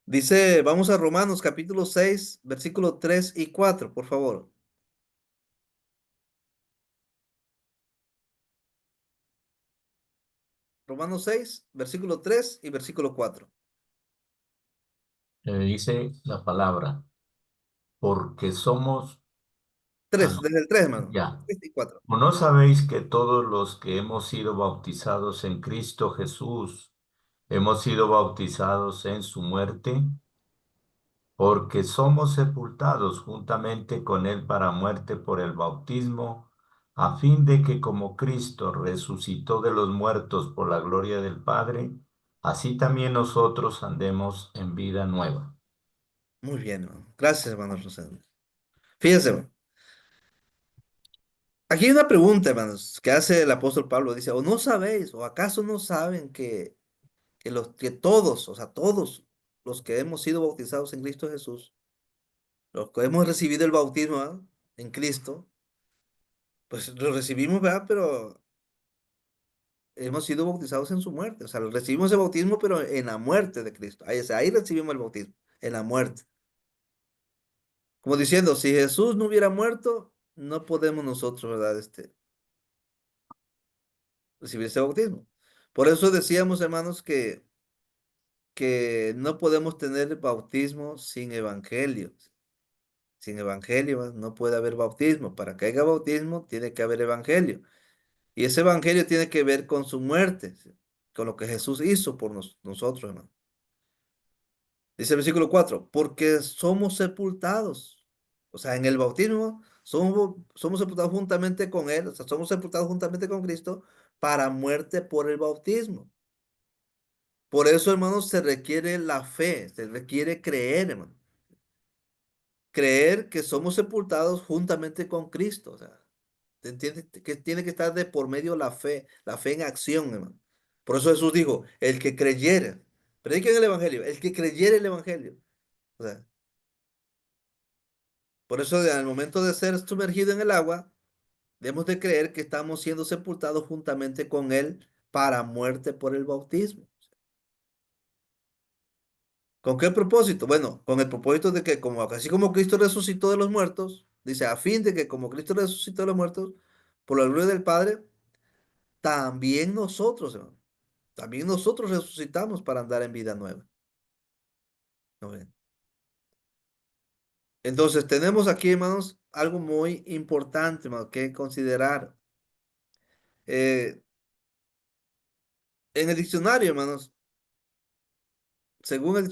Dice, vamos a Romanos capítulo 6, versículos 3 y 4, por favor. Romanos 6, versículo 3 y versículo 4. Dice la palabra, porque somos, 3, no, desde el 3, hermano. ya. 3 y 4. ¿O no sabéis que todos los que hemos sido bautizados en Cristo Jesús, hemos sido bautizados en su muerte? Porque somos sepultados juntamente con él para muerte por el bautismo, a fin de que como Cristo resucitó de los muertos por la gloria del Padre, así también nosotros andemos en vida nueva. Muy bien, hermano. Gracias, hermano Rosendo. Fíjense, hermano. Aquí hay una pregunta, hermanos, que hace el apóstol Pablo. Dice, ¿o no sabéis, o acaso no saben que todos, o sea, todos los que hemos sido bautizados en Cristo Jesús, los que hemos recibido el bautismo, ¿verdad?, en Cristo, pues lo recibimos, ¿verdad? Pero hemos sido bautizados en su muerte. O sea, recibimos el bautismo, pero en la muerte de Cristo. Ahí, o sea, ahí recibimos el bautismo, en la muerte. Como diciendo, si Jesús no hubiera muerto, no podemos nosotros, ¿verdad? Recibir ese bautismo. Por eso decíamos, hermanos, que no podemos tener bautismo sin evangelio. Sin evangelio, ¿verdad?, no puede haber bautismo. Para que haya bautismo, tiene que haber evangelio. Y ese evangelio tiene que ver con su muerte, ¿sí?, con lo que Jesús hizo por nosotros, hermano. Dice el versículo 4, porque somos sepultados. O sea, en el bautismo somos sepultados juntamente con Él, o sea, somos sepultados juntamente con Cristo para muerte por el bautismo. Por eso, hermanos, se requiere la fe, se requiere creer, hermano. Creer que somos sepultados juntamente con Cristo. O sea, ¿te entiendes? Que tiene que estar de por medio la fe en acción, hermano. Por eso Jesús dijo, el que creyere, prediquen el Evangelio, el que creyere el Evangelio. O sea, por eso al momento de ser sumergido en el agua, debemos de creer que estamos siendo sepultados juntamente con Él para muerte por el bautismo. ¿Con qué propósito? Bueno, con el propósito de que como, así como Cristo resucitó de los muertos, dice, a fin de que como Cristo resucitó de los muertos, por la gloria del Padre, también nosotros, hermano, también nosotros resucitamos para andar en vida nueva. ¿No ven? Entonces tenemos aquí, hermanos, algo muy importante, hermano, que considerar. Eh, en el diccionario, hermanos, según el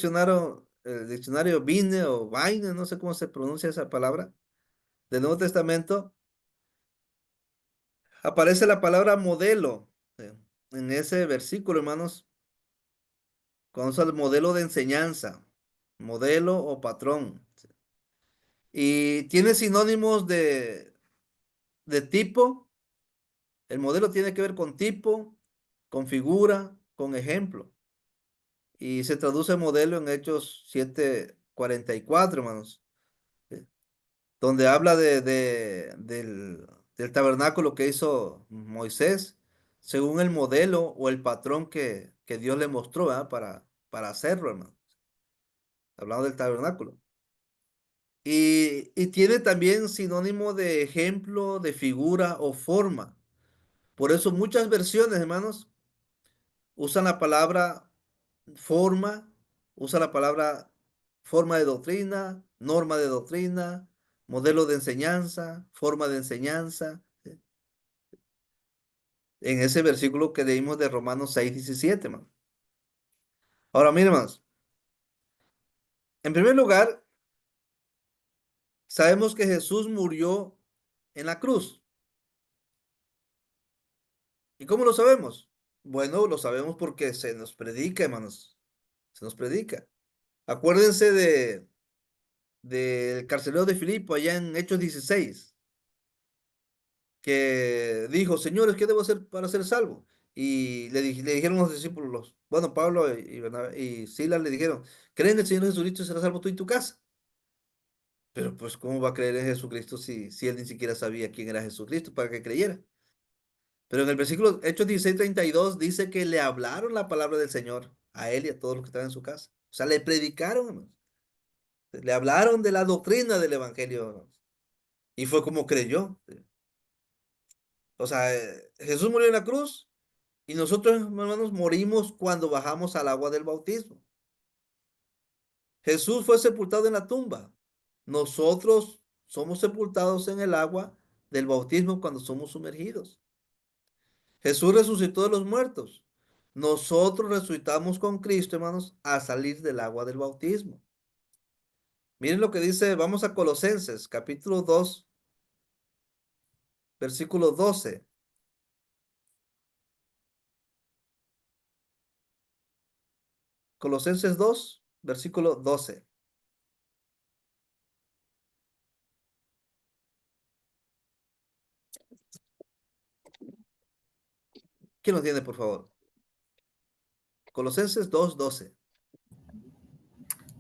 diccionario Vine o Vaine, no sé cómo se pronuncia esa palabra, del Nuevo Testamento, aparece la palabra modelo en ese versículo, hermanos, cuando usa el modelo de enseñanza, modelo o patrón. Y tiene sinónimos de tipo. El modelo tiene que ver con tipo, con figura, con ejemplo. Y se traduce modelo en Hechos 7:44, hermanos, donde habla del tabernáculo que hizo Moisés, según el modelo o el patrón que Dios le mostró, ¿verdad?, para hacerlo, hermano. Hablando del tabernáculo. Y tiene también sinónimo de ejemplo, de figura o forma. Por eso muchas versiones, hermanos, usan la palabra forma, usa la palabra forma de doctrina, norma de doctrina, modelo de enseñanza, forma de enseñanza, ¿sí?, en ese versículo que leímos de Romanos 6:17, hermano. Ahora, miren, hermanos, en primer lugar, sabemos que Jesús murió en la cruz. ¿Y cómo lo sabemos? Bueno, lo sabemos porque se nos predica, hermanos. Se nos predica. Acuérdense del carcelero de Filipo allá en Hechos 16, que dijo, señores, ¿qué debo hacer para ser salvo? Y le dijeron los discípulos, bueno, Pablo y Silas le dijeron, creen en el Señor Jesucristo y serás salvo tú y tu casa. Pero pues, ¿cómo va a creer en Jesucristo si él ni siquiera sabía quién era Jesucristo para que creyera? Pero en el versículo Hechos 16:32 dice que le hablaron la palabra del Señor a él y a todos los que estaban en su casa. O sea, le predicaron, hermanos. Le hablaron de la doctrina del evangelio, hermanos. Y fue como creyó. O sea, Jesús murió en la cruz y nosotros, hermanos, morimos cuando bajamos al agua del bautismo. Jesús fue sepultado en la tumba. Nosotros somos sepultados en el agua del bautismo cuando somos sumergidos. Jesús resucitó de los muertos. Nosotros resucitamos con Cristo, hermanos, a salir del agua del bautismo. Miren lo que dice, vamos a Colosenses, capítulo 2, versículo 12. Colosenses 2, versículo 12. ¿Quién lo tiene, por favor? Colosenses 2, 12.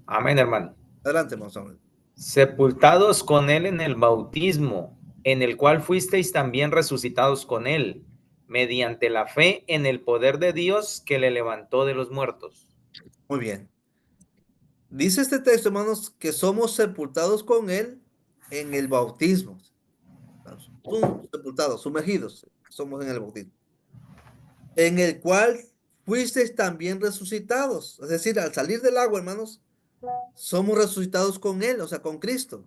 Amén, hermano. Adelante, hermano Samuel. Sepultados con él en el bautismo, en el cual fuisteis también resucitados con él, mediante la fe en el poder de Dios que le levantó de los muertos. Muy bien. Dice este texto, hermanos, que somos sepultados con él en el bautismo. Sepultados, sumergidos, somos en el bautismo. En el cual fuisteis también resucitados. Es decir, al salir del agua, hermanos, somos resucitados con él, o sea, con Cristo.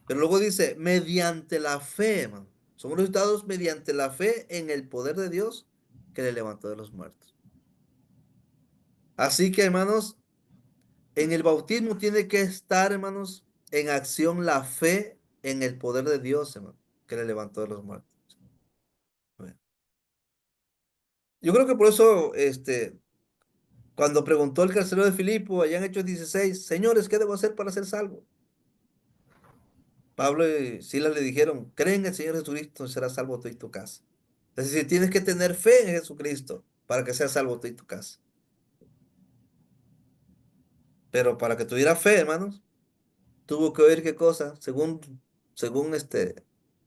Pero luego dice, mediante la fe, hermano. Somos resucitados mediante la fe en el poder de Dios que le levantó de los muertos. Así que, hermanos, en el bautismo tiene que estar, hermanos, en acción la fe en el poder de Dios, hermano, que le levantó de los muertos. Bueno, yo creo que por eso, cuando preguntó el carcelero de Filipo, allá en Hechos 16, señores, ¿qué debo hacer para ser salvo? Pablo y Silas le dijeron, cree en el Señor Jesucristo y serás salvo tú y tu casa. Es decir, tienes que tener fe en Jesucristo para que seas salvo tú y tu casa. Pero para que tuviera fe, hermanos, tuvo que oír qué cosa, según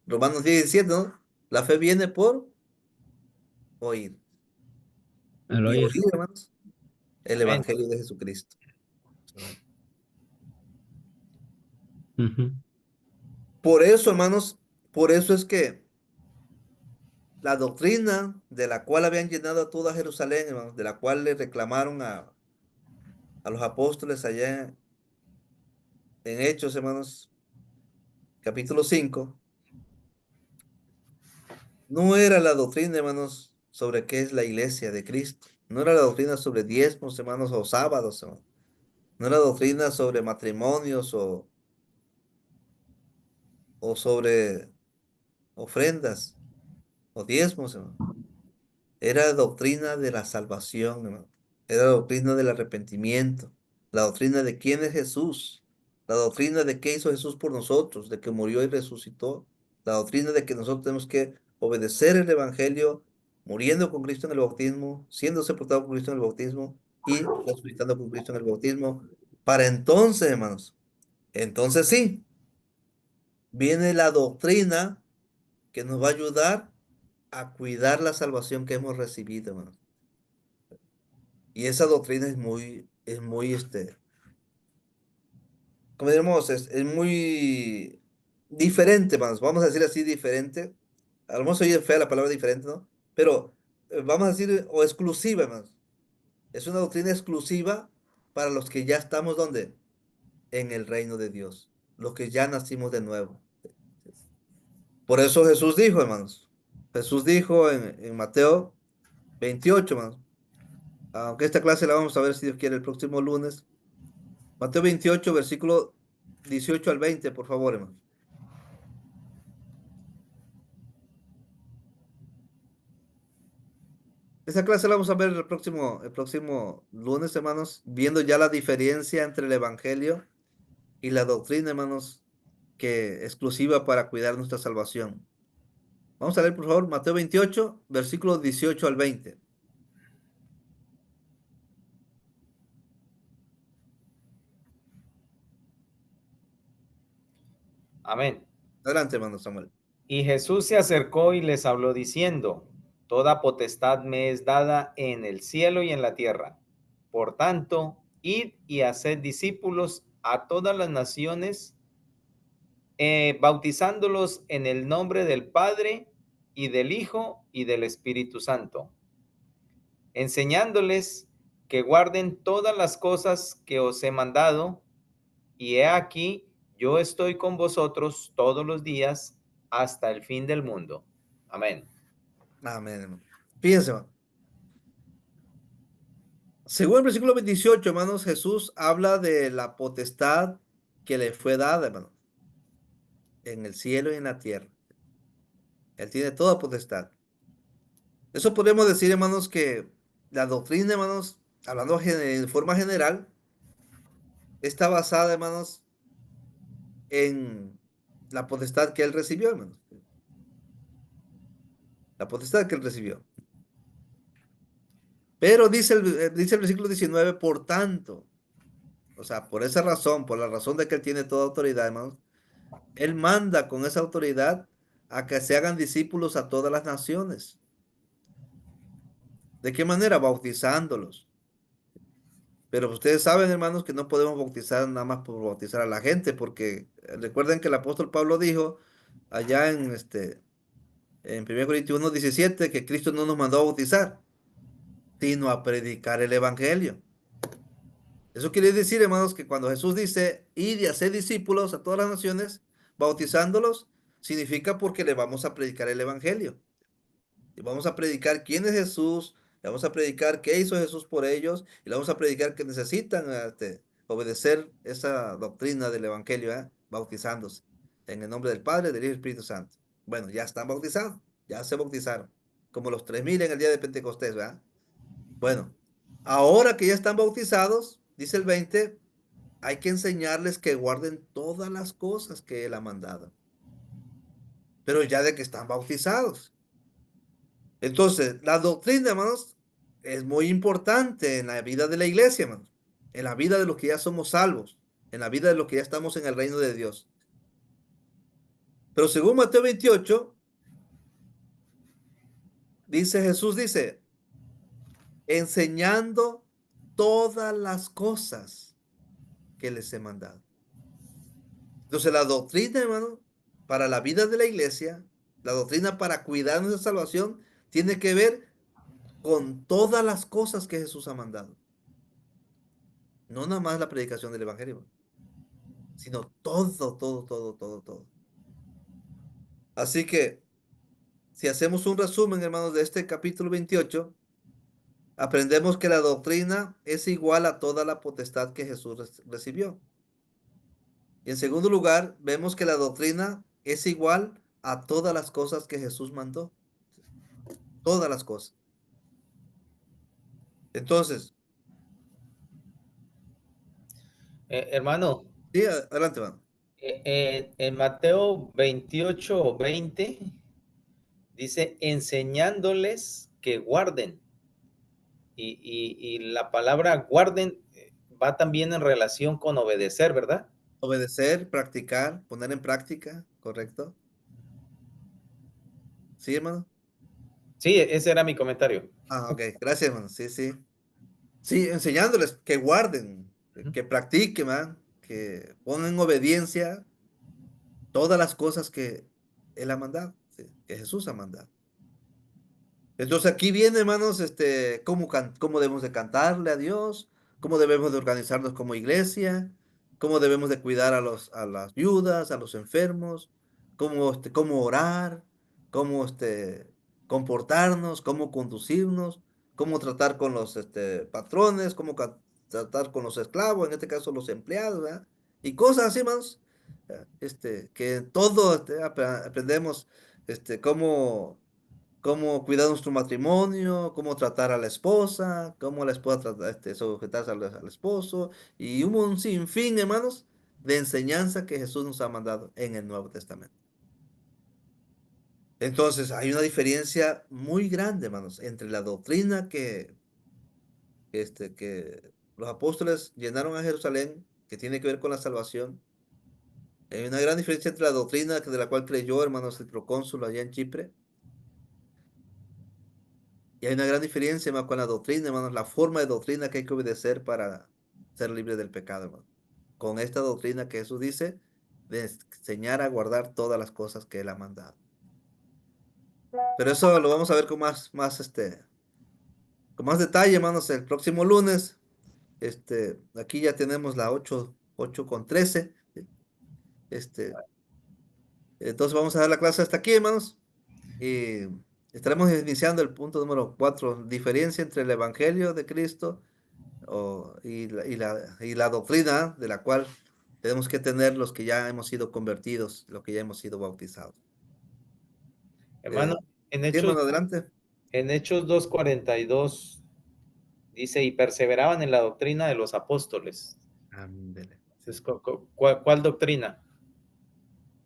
Romanos 10:17, ¿no? La fe viene por oír. Al Y oír. oír, hermanos, el Amén. Evangelio de Jesucristo. Ujú. Por eso, hermanos, por eso es que la doctrina de la cual habían llenado a toda Jerusalén, hermanos, de la cual le reclamaron a los apóstoles allá en Hechos, hermanos, capítulo 5, no era la doctrina, hermanos, sobre qué es la iglesia de Cristo. No era la doctrina sobre diezmos, hermanos, o sábados, hermanos. No era doctrina sobre matrimonios o sobre ofrendas o diezmos, hermano. Era doctrina de la salvación, hermano. Era doctrina del arrepentimiento. La doctrina de quién es Jesús. La doctrina de qué hizo Jesús por nosotros, de que murió y resucitó. La doctrina de que nosotros tenemos que obedecer el Evangelio, muriendo con Cristo en el bautismo, siendo sepultado con Cristo en el bautismo y resucitando con Cristo en el bautismo. Para entonces, hermanos, entonces sí, viene la doctrina que nos va a ayudar a cuidar la salvación que hemos recibido, hermanos. Y esa doctrina es muy, como diremos, es muy diferente, hermanos. Vamos a decir así, diferente. A lo mejor soy fea la palabra diferente, ¿no? Pero vamos a decir, o exclusiva, hermanos. Es una doctrina exclusiva para los que ya estamos, ¿dónde? En el reino de Dios. Los que ya nacimos de nuevo. Por eso Jesús dijo, hermanos. Jesús dijo en Mateo 28, hermanos. Aunque esta clase la vamos a ver si Dios quiere el próximo lunes. Mateo 28, versículo 18 al 20, por favor, hermano. Esa clase la vamos a ver el próximo lunes, hermanos, viendo ya la diferencia entre el Evangelio y la doctrina, hermanos, que exclusiva para cuidar nuestra salvación. Vamos a leer, por favor, Mateo 28, versículos 18 al 20. Amén. Adelante, hermano Samuel. Y Jesús se acercó y les habló diciendo, toda potestad me es dada en el cielo y en la tierra. Por tanto, id y haced discípulos a todas las naciones, bautizándolos en el nombre del Padre y del Hijo y del Espíritu Santo, enseñándoles que guarden todas las cosas que os he mandado, y he aquí, yo estoy con vosotros todos los días hasta el fin del mundo. Amén. Amén, hermano. Fíjense, hermano. Según el versículo 18, hermanos, Jesús habla de la potestad que le fue dada, hermano, en el cielo y en la tierra. Él tiene toda potestad. Eso podemos decir, hermanos, que la doctrina, hermanos, hablando en forma general, está basada, hermanos, en la potestad que él recibió, hermanos. La potestad que él recibió. Pero dice el versículo 19, por tanto, o sea, por esa razón, por la razón de que él tiene toda autoridad, hermanos, él manda con esa autoridad a que se hagan discípulos a todas las naciones. ¿De qué manera? Bautizándolos. Pero ustedes saben, hermanos, que no podemos bautizar nada más por bautizar a la gente, porque recuerden que el apóstol Pablo dijo allá en 1 Corintios 1:17 que Cristo no nos mandó a bautizar, sino a predicar el evangelio. Eso quiere decir, hermanos, que cuando Jesús dice ir y hacer discípulos a todas las naciones, bautizándolos, significa porque le vamos a predicar el evangelio. Y vamos a predicar quién es Jesús, le vamos a predicar qué hizo Jesús por ellos, y le vamos a predicar que necesitan obedecer esa doctrina del evangelio, bautizándose en el nombre del Padre, del Hijo y del Espíritu Santo. Bueno, ya están bautizados, ya se bautizaron, como los 3000 en el día de Pentecostés, ¿verdad? Bueno, ahora que ya están bautizados, dice el 20, hay que enseñarles que guarden todas las cosas que Él ha mandado. Pero ya de que están bautizados. Entonces, la doctrina, hermanos, es muy importante en la vida de la iglesia, hermanos. En la vida de los que ya somos salvos. En la vida de los que ya estamos en el reino de Dios. Pero según Mateo 28, Jesús dice, enseñando todas las cosas que les he mandado. Entonces, la doctrina, hermano, para la vida de la iglesia, la doctrina para cuidar nuestra salvación, tiene que ver con todas las cosas que Jesús ha mandado. No nada más la predicación del evangelio, sino todo, todo, todo, todo, todo. Así que, si hacemos un resumen, hermanos, de este capítulo 28, aprendemos que la doctrina es igual a toda la potestad que Jesús recibió. Y en segundo lugar, vemos que la doctrina es igual a todas las cosas que Jesús mandó. Todas las cosas. Entonces, Hermano, sí, adelante, hermano. en Mateo 28:20 dice, enseñándoles que guarden. Y la palabra guarden va también en relación con obedecer, ¿verdad? Obedecer, practicar, poner en práctica, ¿correcto? Sí, hermano. Sí, ese era mi comentario. Ah, ok. Gracias, hermano. Sí, sí. Sí, enseñándoles que guarden, que practiquen, ¿verdad? Que pongan en obediencia todas las cosas que Él ha mandado, ¿sí? Que Jesús ha mandado. Entonces aquí viene, hermanos, cómo debemos de cantarle a Dios, cómo debemos de organizarnos como iglesia, cómo debemos de cuidar a las viudas, a los enfermos, cómo orar, cómo comportarnos, cómo conducirnos, cómo tratar con los patrones, tratar con los esclavos, en este caso los empleados, ¿verdad? Y cosas así, hermanos, que todo aprendemos, cómo cuidar nuestro matrimonio, cómo tratar a la esposa, cómo la esposa sujetarse al esposo, y un sinfín, hermanos, de enseñanza que Jesús nos ha mandado en el Nuevo Testamento. Entonces, hay una diferencia muy grande, hermanos, entre la doctrina que los apóstoles llenaron a Jerusalén, que tiene que ver con la salvación. Hay una gran diferencia entre la doctrina de la cual creyó, hermanos, el procónsul allá en Chipre. Y hay una gran diferencia, hermano, con la doctrina, hermanos, la forma de doctrina que hay que obedecer para ser libre del pecado, hermano. Con esta doctrina que Jesús dice, de enseñar a guardar todas las cosas que Él ha mandado. Pero eso lo vamos a ver con más detalle, hermanos, el próximo lunes. Aquí ya tenemos la 8:13. Entonces vamos a dar la clase hasta aquí, hermanos. Y estaremos iniciando el punto número 4, diferencia entre el Evangelio de Cristo y la doctrina de la cual tenemos que tener los que ya hemos sido convertidos, los que ya hemos sido bautizados. Hermano, en Sí, hermano, Hechos, adelante. en Hechos 2:42 dice, y perseveraban en la doctrina de los apóstoles. Ándele. Entonces, ¿cuál doctrina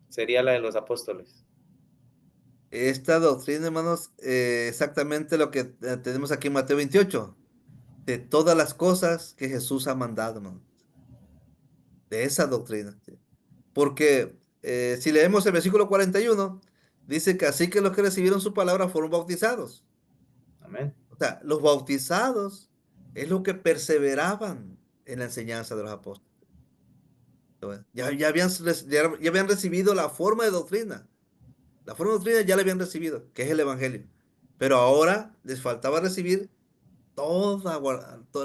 sería la de los apóstoles? Esta doctrina, hermanos, exactamente lo que tenemos aquí en Mateo 28, de todas las cosas que Jesús ha mandado, hermano, de esa doctrina. ¿Sí? Porque si leemos el versículo 41, dice que así que los que recibieron su palabra fueron bautizados. Amén. O sea, los bautizados es lo que perseveraban en la enseñanza de los apóstoles. Ya habían recibido la forma de doctrina. La forma de doctrina ya la habían recibido, que es el Evangelio. Pero ahora les faltaba recibir toda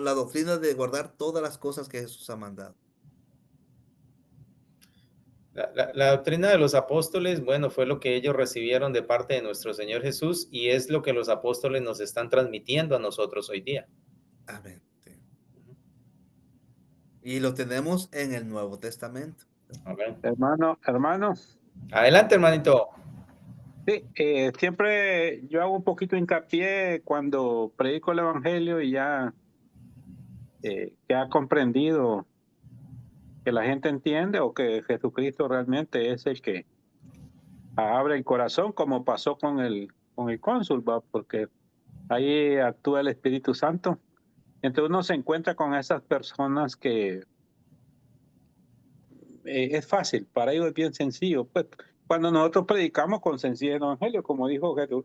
la doctrina de guardar todas las cosas que Jesús ha mandado. La doctrina de los apóstoles, bueno, fue lo que ellos recibieron de parte de nuestro Señor Jesús y es lo que los apóstoles nos están transmitiendo a nosotros hoy día. Amén. Sí. Y lo tenemos en el Nuevo Testamento. Amén. Hermano, Adelante, hermanito. sí, siempre yo hago un poquito hincapié cuando predico el Evangelio y ya que ha comprendido que la gente entiende o que Jesucristo realmente es el que abre el corazón, como pasó con el cónsul, ¿va? Porque ahí actúa el Espíritu Santo. Entonces uno se encuentra con esas personas que es fácil, para ellos es bien sencillo. Pues cuando nosotros predicamos con sencillez el Evangelio, como dijo Jesús,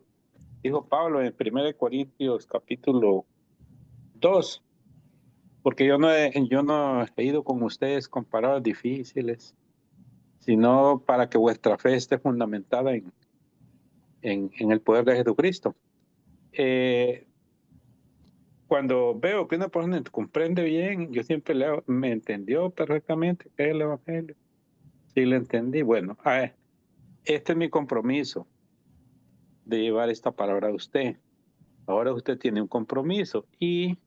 dijo Pablo en 1 Corintios capítulo 2, porque yo no he ido con ustedes con palabras difíciles, sino para que vuestra fe esté fundamentada en el poder de Jesucristo. Cuando veo que una persona comprende bien, yo siempre me entendió perfectamente qué es el Evangelio. Sí, le entendí. Bueno, este es mi compromiso de llevar esta palabra a usted. Ahora usted tiene un compromiso y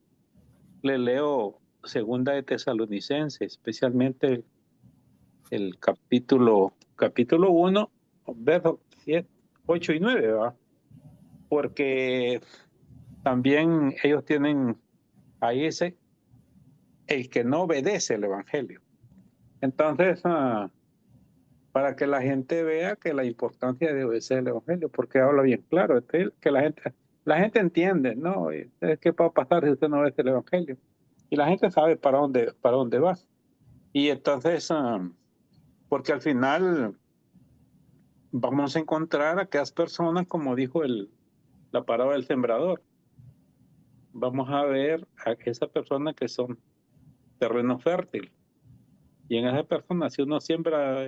le leo Segunda de Tesalonicenses, especialmente el capítulo 1, versos 8 y 9, ¿verdad? Porque también ellos tienen ahí el que no obedece el Evangelio. Entonces, para que la gente vea que la importancia de obedecer el Evangelio, porque habla bien claro, que la gente entiende, ¿no? ¿Qué va a pasar si usted no obedece el Evangelio? Y la gente sabe para dónde va. Y entonces, porque al final vamos a encontrar a aquellas personas, como dijo la parábola del sembrador. Vamos a ver a esas personas que son terreno fértil. Y en esa persona, si uno siembra,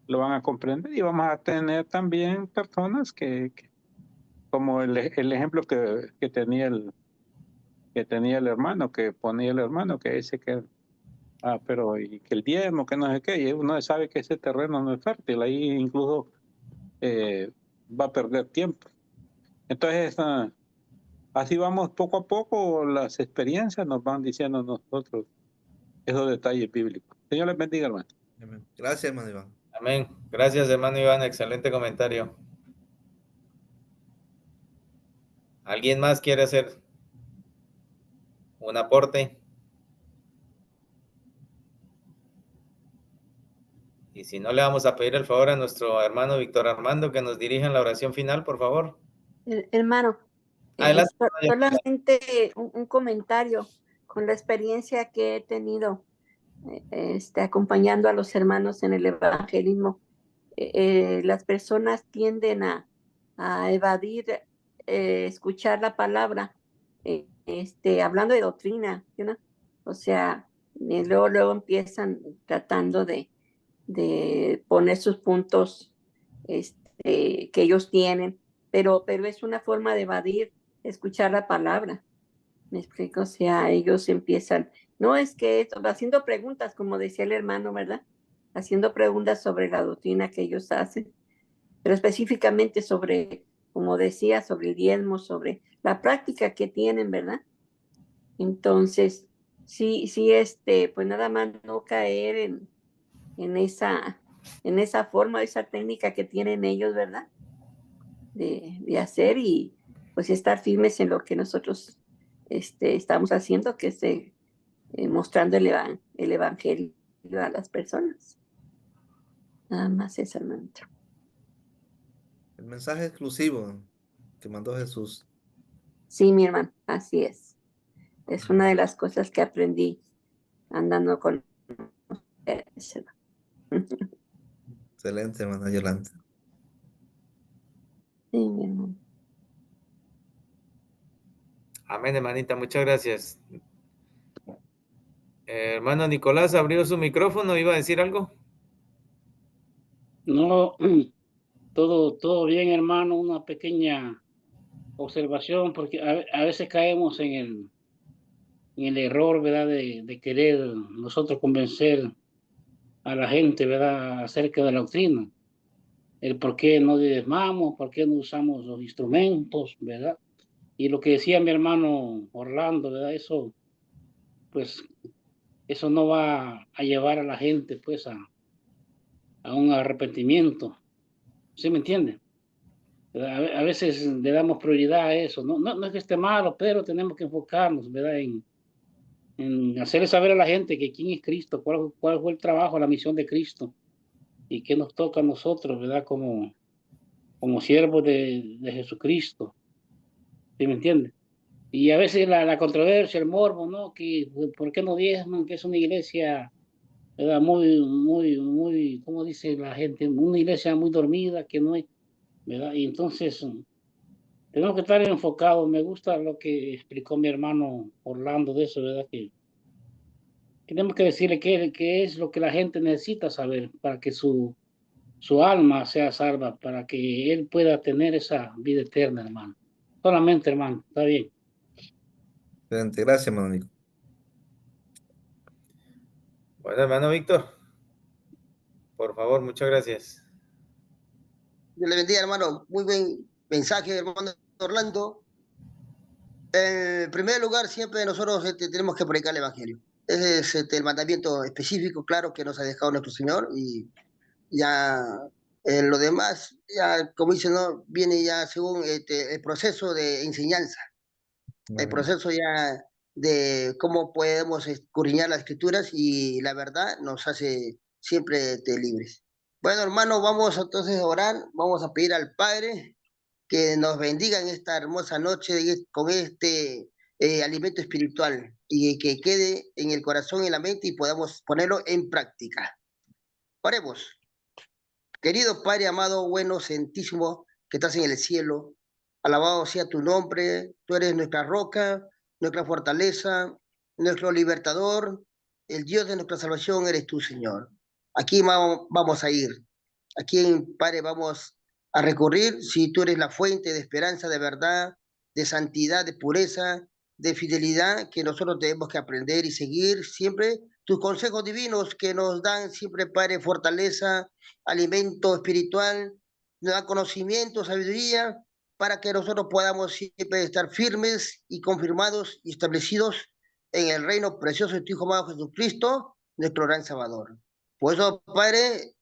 lo van a comprender. Y vamos a tener también personas como el ejemplo que tenía el hermano, que ponía el hermano, que dice que, pero y que el diezmo, que no sé qué, y uno sabe que ese terreno no es fértil, ahí incluso va a perder tiempo. Entonces, así vamos poco a poco, las experiencias nos van diciendo a nosotros esos detalles bíblicos. Señor les bendiga, hermano. Amén. Gracias, hermano Iván. Amén. Gracias, hermano Iván. Excelente comentario. ¿Alguien más quiere hacer un aporte? Y si no, le vamos a pedir el favor a nuestro hermano Víctor Armando que nos dirija en la oración final, por favor. Hermano, Adelante. solamente un comentario con la experiencia que he tenido acompañando a los hermanos en el evangelismo. Las personas tienden a evadir escuchar la palabra, hablando de doctrina, ¿no? O sea, luego empiezan tratando de poner sus puntos que ellos tienen, pero es una forma de evadir escuchar la palabra. ¿Me explico? O sea, ellos empiezan, no es que esto, haciendo preguntas, como decía el hermano, ¿verdad? Haciendo preguntas sobre la doctrina que ellos hacen, pero específicamente sobre, como decía, sobre el diezmo, sobre la práctica que tienen, ¿verdad? Entonces, sí, pues nada más no caer en esa forma, esa técnica que tienen ellos, ¿verdad? de hacer y pues estar firmes en lo que nosotros estamos haciendo, que es mostrando el evangelio a las personas. Nada más eso, hermano. El mensaje exclusivo que mandó Jesús. Sí, mi hermano, así es. Es una de las cosas que aprendí andando con ustedes, hermano. Excelente, hermana Yolanda. Sí, mi hermano. Amén, hermanita, muchas gracias. Hermano Nicolás abrió su micrófono, ¿iba a decir algo? No, todo bien, hermano. Una pequeña observación, porque a veces caemos en el error, ¿verdad? De querer nosotros convencer a la gente, ¿verdad? Acerca de la doctrina. El por qué no diezmamos, por qué no usamos los instrumentos, ¿verdad? Y lo que decía mi hermano Orlando, ¿verdad? Eso, pues, eso no va a llevar a la gente, pues, a un arrepentimiento. ¿Sí me entiende? A veces le damos prioridad a eso. No es que esté malo, pero tenemos que enfocarnos, ¿verdad? En hacerle saber a la gente que quién es Cristo, cuál fue el trabajo, la misión de Cristo y qué nos toca a nosotros, ¿verdad? Como siervos de Jesucristo. ¿Sí me entiende? Y a veces la controversia, el morbo, ¿no? Que ¿por qué no diezman? Que es una iglesia, ¿verdad? Muy, ¿cómo dice la gente? Una iglesia muy dormida, que no es, ¿verdad? Y entonces tenemos que estar enfocados. Me gusta lo que explicó mi hermano Orlando de eso, ¿verdad? Que tenemos que decirle qué es lo que la gente necesita saber para que su alma sea salva, para que él pueda tener esa vida eterna, hermano. Solamente, hermano, está bien. Excelente, gracias, hermano Nico. Bueno, hermano Víctor, por favor, muchas gracias. Dios le bendiga, hermano. Muy buen mensaje, hermano Orlando. En primer lugar, siempre nosotros tenemos que predicar el Evangelio. Ese es el mandamiento específico, claro, que nos ha dejado nuestro Señor. Y ya lo demás, ya como dice, ¿no? Viene ya según el proceso de enseñanza, el proceso ya de cómo podemos escudriñar las Escrituras y la verdad nos hace siempre libres. Bueno, hermano, vamos entonces a orar, vamos a pedir al Padre que nos bendiga en esta hermosa noche con este alimento espiritual y que quede en el corazón y en la mente y podamos ponerlo en práctica. Oremos. Querido Padre amado, bueno, santísimo, que estás en el cielo, alabado sea tu nombre, tú eres nuestra roca, nuestra fortaleza, nuestro libertador, el Dios de nuestra salvación eres tú, Señor. Aquí vamos a ir, aquí, Padre, vamos a recurrir, si tú eres la fuente de esperanza, de verdad, de santidad, de pureza, de fidelidad, que nosotros tenemos que aprender y seguir siempre tus consejos divinos que nos dan siempre, Padre, fortaleza, alimento espiritual, nos da conocimiento, sabiduría, para que nosotros podamos siempre estar firmes y confirmados y establecidos en el reino precioso de tu Hijo amado Jesucristo, nuestro gran Salvador. Por eso, Padre,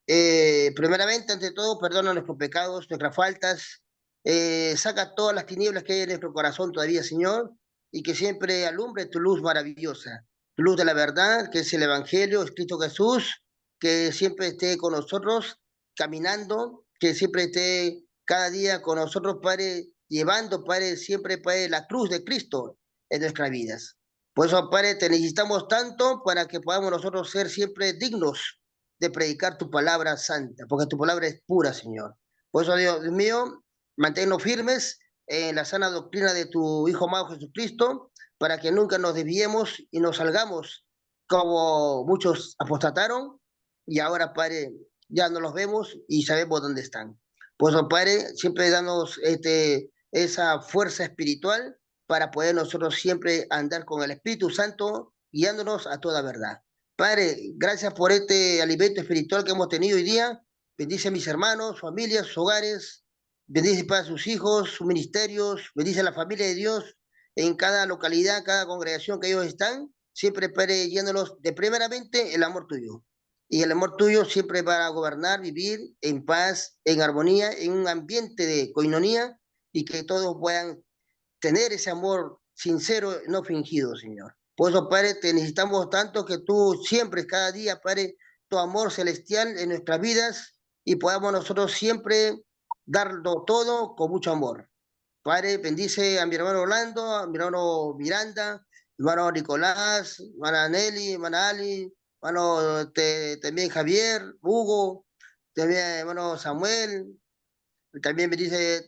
primeramente, ante todo, perdona nuestros pecados, nuestras faltas, saca todas las tinieblas que hay en nuestro corazón todavía, Señor, y que siempre alumbre tu luz maravillosa, tu luz de la verdad, que es el Evangelio, es Cristo Jesús, que siempre esté con nosotros, caminando, que siempre esté cada día con nosotros, Padre, llevando, Padre, siempre, Padre, la cruz de Cristo en nuestras vidas. Por eso, Padre, te necesitamos tanto para que podamos nosotros ser siempre dignos de predicar tu palabra santa, porque tu palabra es pura, Señor. Por eso, Dios mío, manténnos firmes en la sana doctrina de tu Hijo amado Jesucristo, para que nunca nos desviemos y nos salgamos como muchos apostataron, y ahora, Padre, ya no los vemos y sabemos dónde están. Por eso, Padre, siempre danos esa fuerza espiritual para poder nosotros siempre andar con el Espíritu Santo, guiándonos a toda verdad. Padre, gracias por este alimento espiritual que hemos tenido hoy día. Bendice a mis hermanos, familias, sus hogares. Bendice para sus hijos, sus ministerios. Bendice a la familia de Dios en cada localidad, cada congregación que ellos están. Siempre, Padre, yéndolos de primeramente el amor tuyo. y el amor tuyo siempre va a gobernar, vivir en paz, en armonía, en un ambiente de coinonía, y que todos puedan tener ese amor sincero, no fingido, Señor. Por eso, Padre, te necesitamos tanto que tú siempre, cada día, Padre, tu amor celestial en nuestras vidas y podamos nosotros siempre darlo todo con mucho amor. Padre, bendice a mi hermano Orlando, a mi hermano Miranda, hermano Nicolás, hermana Nelly, hermana Ali, hermano también Javier, Hugo, también hermano Samuel, también bendice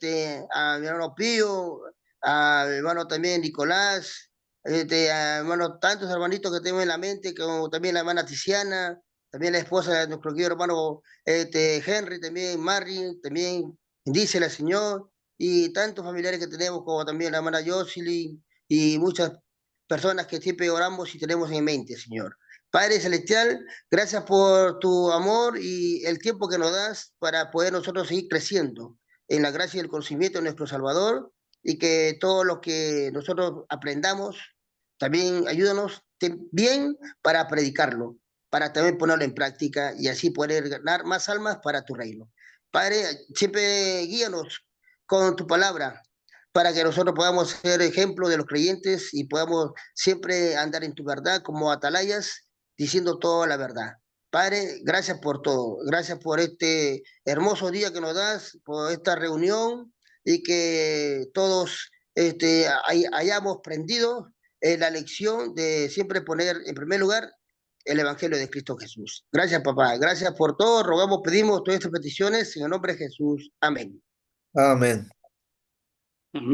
a mi hermano Pío, a mi hermano también Nicolás, a hermano, tantos hermanitos que tengo en la mente, como también la hermana Tiziana, también la esposa de nuestro querido hermano Henry, también Mary, también bendice al Señor, y tantos familiares que tenemos, como también la hermana Jocelyn, y muchas personas que siempre oramos y tenemos en mente, Señor. Padre Celestial, gracias por tu amor y el tiempo que nos das para poder nosotros seguir creciendo en la gracia y el conocimiento de nuestro Salvador, y que todo lo que nosotros aprendamos, también ayúdanos bien para predicarlo, para también ponerlo en práctica y así poder ganar más almas para tu reino. Padre, siempre guíanos con tu palabra para que nosotros podamos ser ejemplo de los creyentes y podamos siempre andar en tu verdad como atalayas, diciendo toda la verdad. Padre, gracias por todo. Gracias por este hermoso día que nos das, por esta reunión, y que todos hayamos aprendido la lección de siempre poner en primer lugar el Evangelio de Cristo Jesús. Gracias, papá. Gracias por todo. Rogamos, pedimos todas estas peticiones en el nombre de Jesús. Amén. Amén. Amén.